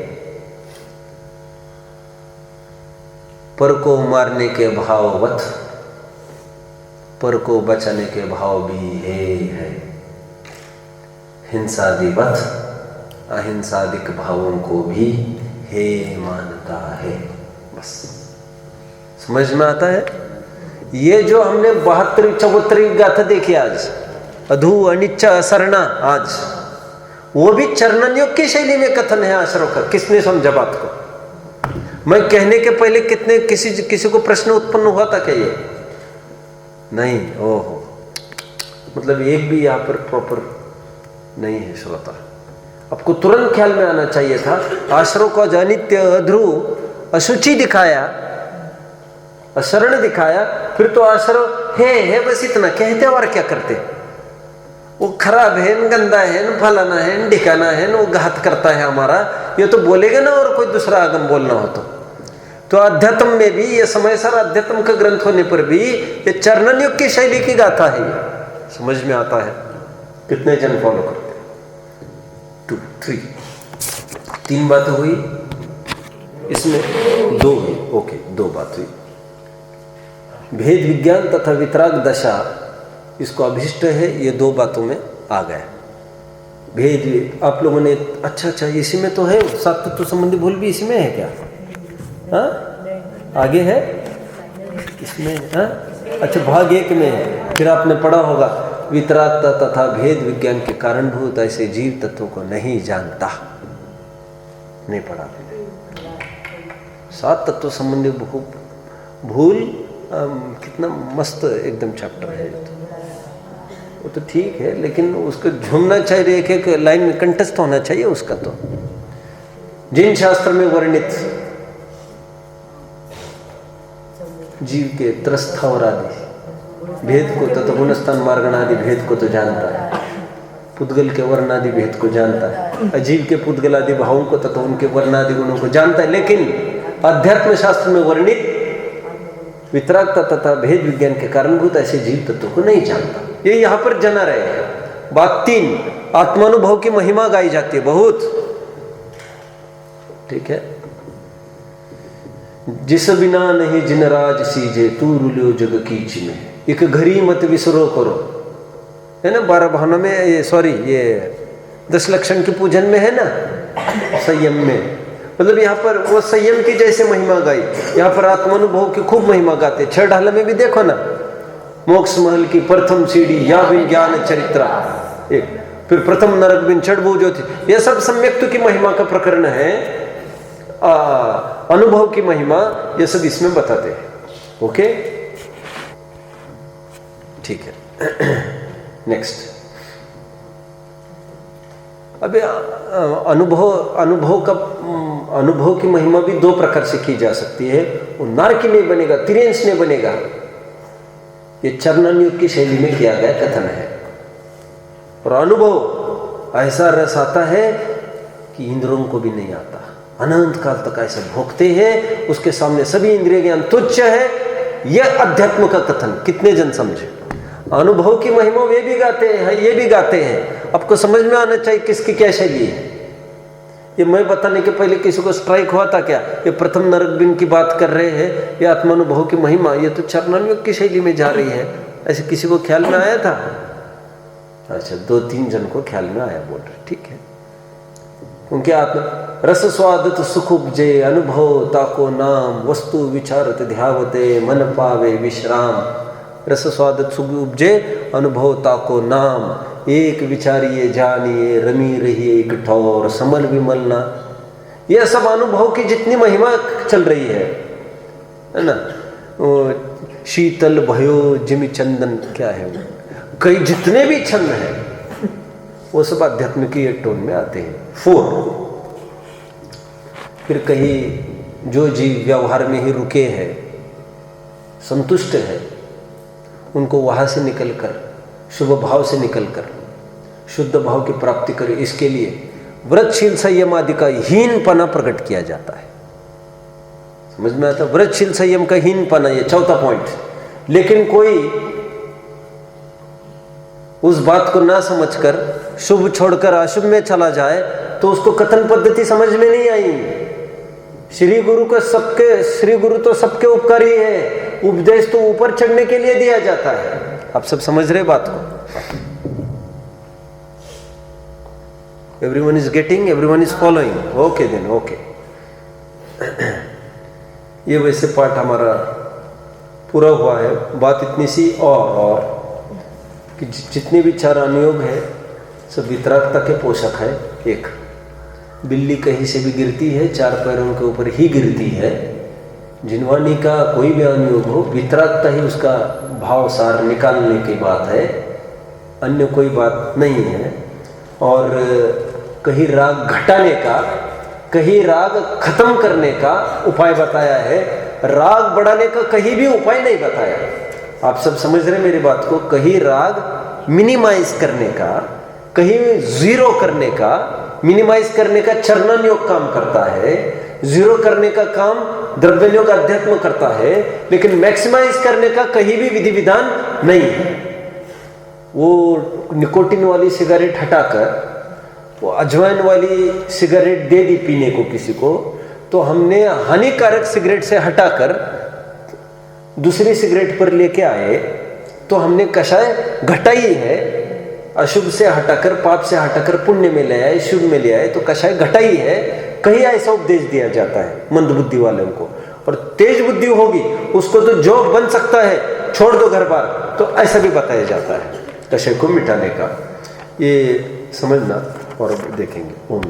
पर को मारने के भाववत पर को बचाने के भाव भी है। हिंसादिवत अहिंसादिक भावों को भी हे मानता है। बस समझ में आता है? ये जो हमने 72 74 गाथा देखी आज, अधू अनिच्चा असरणा, आज वो भी चरणन्युग की शैली में कथन है आश्रव का। किसने समझा बात को? मैं कहने के पहले कितने किसी को प्रश्न उत्पन्न हुआ था क्या? ये नहीं। ओहो, मतलब एक भी यहाँ पर प्रॉपर नहीं है श्रोता। आपको तुरंत ख्याल में आना चाहिए था, आश्रव को अनित्य, अध्रुव, अशुचि दिखाया, अशरण दिखाया, फिर तो आश्रव है बस इतना कहते और क्या करते? वो खराब है, गंदा है, फलाना है, ढिकाना है, वो घात करता है हमारा, ये तो बोलेगा ना। और कोई दूसरा आगम बोलना हो तो अध्यात्म में भी ये समय सार अध्यात्म का ग्रंथ होने पर भी ये चरणन्युग की शैली की गाथा है। ये समझ में आता है? कितने जन फॉलो करते? 2 3 3 बातें हुई, इसमें 2 हुई। ओके, 2 बात हुई। भेद विज्ञान तथा वितराग दशा, इसको अभिष्ट है, ये 2 बातों में आ गया। भेद आप लोगों ने अच्छा इसी में तो है, 7 तत्व संबंधी भूल भी इसी में है क्या? हाँ, आगे है इसमें। हाँ, अच्छा, भाग 1 में है। फिर आपने पढ़ा होगा, वितरागता तथा भेद विज्ञान के कारणभूत ऐसे जीव तत्वों को नहीं जानता। नहीं पढ़ा? 7 तत्व संबंधी भूल कितना मस्त एकदम चैप्टर है। वो तो ठीक है, लेकिन उसको झूमना चाहिए, एक लाइन में कंठस्थ होना चाहिए उसका। तो जिन शास्त्र में वर्णित जीव के त्रस्थावर आदि भेद को, तथा गुणस्थान मार्गणादि भेद को तो जानता है, पुद्गल के वर्णादि भेद को जानता है, अजीव के पुद्गल आदि भावों को तथा उनके वर्णादि गुणों को जानता है, लेकिन अध्यात्म शास्त्र में वर्णित वितरागता तथा भेद विज्ञान के कारणभूत ऐसे जीव तत्वों को नहीं जानता। ये यहाँ पर जना रहे हैं। बात 3, आत्मानुभव की महिमा गाई जाती है बहुत। ठीक है? जिस बिना नहीं जिन राज सीजे, तू रुलियो जग कीच में, एक घड़ी मत विसरो करो, है ना? 12 भावना में ये 10 लक्षण के पूजन में है ना, संयम में, मतलब यहाँ पर वो संयम की जैसे महिमा गाई, यहाँ पर आत्मानुभव की खूब महिमा गाते। 6 ढाल में भी देखो ना, मोक्ष महल की प्रथम सीढ़ी या विज्ञान चरित्रा, एक फिर प्रथम नरक बिन चढ़बू जो थी, ये सब सम्यक्त्व की महिमा का प्रकरण है, अनुभव की महिमा, ये सब इसमें बताते हैं। ओके, ठीक है। नेक्स्ट, अभी अनुभव की महिमा भी 2 प्रकार से की जा सकती है। वो नारकी नहीं बनेगा, तिर्यंश नहीं बनेगा, ये चरणन युग की शैली में किया गया कथन है। और अनुभव ऐसा रस आता है कि इंद्रियों को भी नहीं आता, अनंत काल तक ऐसे भोगते हैं, उसके सामने सभी इंद्रिय ज्ञान तुच्छ है। यह अध्यात्म का कथन कितने जन समझे। अनुभव की महिमा वे भी गाते हैं, ये भी गाते हैं। आपको समझ में आना चाहिए किसकी क्या शैली है। ये मैं बताने के पहले किसी को स्ट्राइक हुआ था क्या, ये प्रथम नरक बिन की बात कर रहे हैं, ये आत्मानुभव की महिमा, ये तो चरणानुयोग की शैली में जा रही है, ऐसे किसी को ख्याल में आया था? अच्छा, 2-3 जन को ख्याल में आया, बोल रहे, ठीक है। क्योंकि आत्मा रस स्वादत सुख उपजे, अनुभव ताको नाम, वस्तु विचारत ध्यावते, मन पावे विश्राम। रस स्वादत सुख उपजे, अनुभव ताको नाम, एक विचारिए जानिए, रमी रहिए एक ठौर, समल विमल ना। यह सब अनुभव की जितनी महिमा चल रही है ना, शीतल भयो जिमि चंदन, क्या है वो, कई जितने भी छंद हैं वो सब अध्यात्म की एक टोन में आते हैं। 4, फिर कहीं जो जीव व्यवहार में ही रुके हैं, संतुष्ट है, उनको वहां से निकलकर, शुभ भाव से निकलकर शुद्ध भाव की प्राप्ति करे, इसके लिए व्रतशील संयम आदि का हीनपना प्रकट किया जाता है। समझ में आता? व्रतशील संयम का हीनपना, ये 4था पॉइंट। लेकिन कोई उस बात को ना समझकर शुभ छोड़कर अशुभ में चला जाए तो उसको कथन पद्धति समझ में नहीं आई। श्री गुरु तो सबके उपकारी है, उपदेश तो ऊपर चढ़ने के लिए दिया जाता है। आप सब समझ रहे बात को? Everyone is getting, everyone is following? Okay then, okay. ये वैसे पाठ हमारा पूरा हुआ है। बात इतनी सी और कि जितने भी 4 अनुयोग है सब वितरागता के पोषक है। एक बिल्ली कहीं से भी गिरती है, 4 पैरों के ऊपर ही गिरती है। जिनवानी का कोई भी अनुयोग हो, वितरागता ही उसका भाव सार निकालने की बात है, अन्य कोई बात नहीं है। और कहीं राग घटाने का, कहीं राग खत्म करने का उपाय बताया है, राग बढ़ाने का कहीं भी उपाय नहीं बताया। आप सब समझ रहे मेरी बात को? कहीं राग मिनिमाइज करने का, कहीं जीरो करने का, मिनिमाइज करने का चरणन योग काम करता है, जीरो करने का काम द्रव्य योग अध्यात्म करता है, लेकिन मैक्सिमाइज करने का कहीं भी विधि विधान नहीं है। वो निकोटिन वाली सिगरेट हटाकर वो अजवाइन वाली सिगरेट दे दी पीने को किसी को, तो हमने हानिकारक सिगरेट से हटाकर दूसरी सिगरेट पर लेके आए, तो हमने कषाय घटाई है। अशुभ से हटाकर, पाप से हटाकर पुण्य में ले आए, शुभ में ले आए, तो कषाय घटाई है। कहीं ऐसा उपदेश दिया जाता है मंद बुद्धि वालों को। और तेज बुद्धि होगी उसको तो जो बन सकता है छोड़ दो घर बार, तो ऐसा भी बताया जाता है कषाय को मिटाने का। ये समझना और देखेंगे। ओम।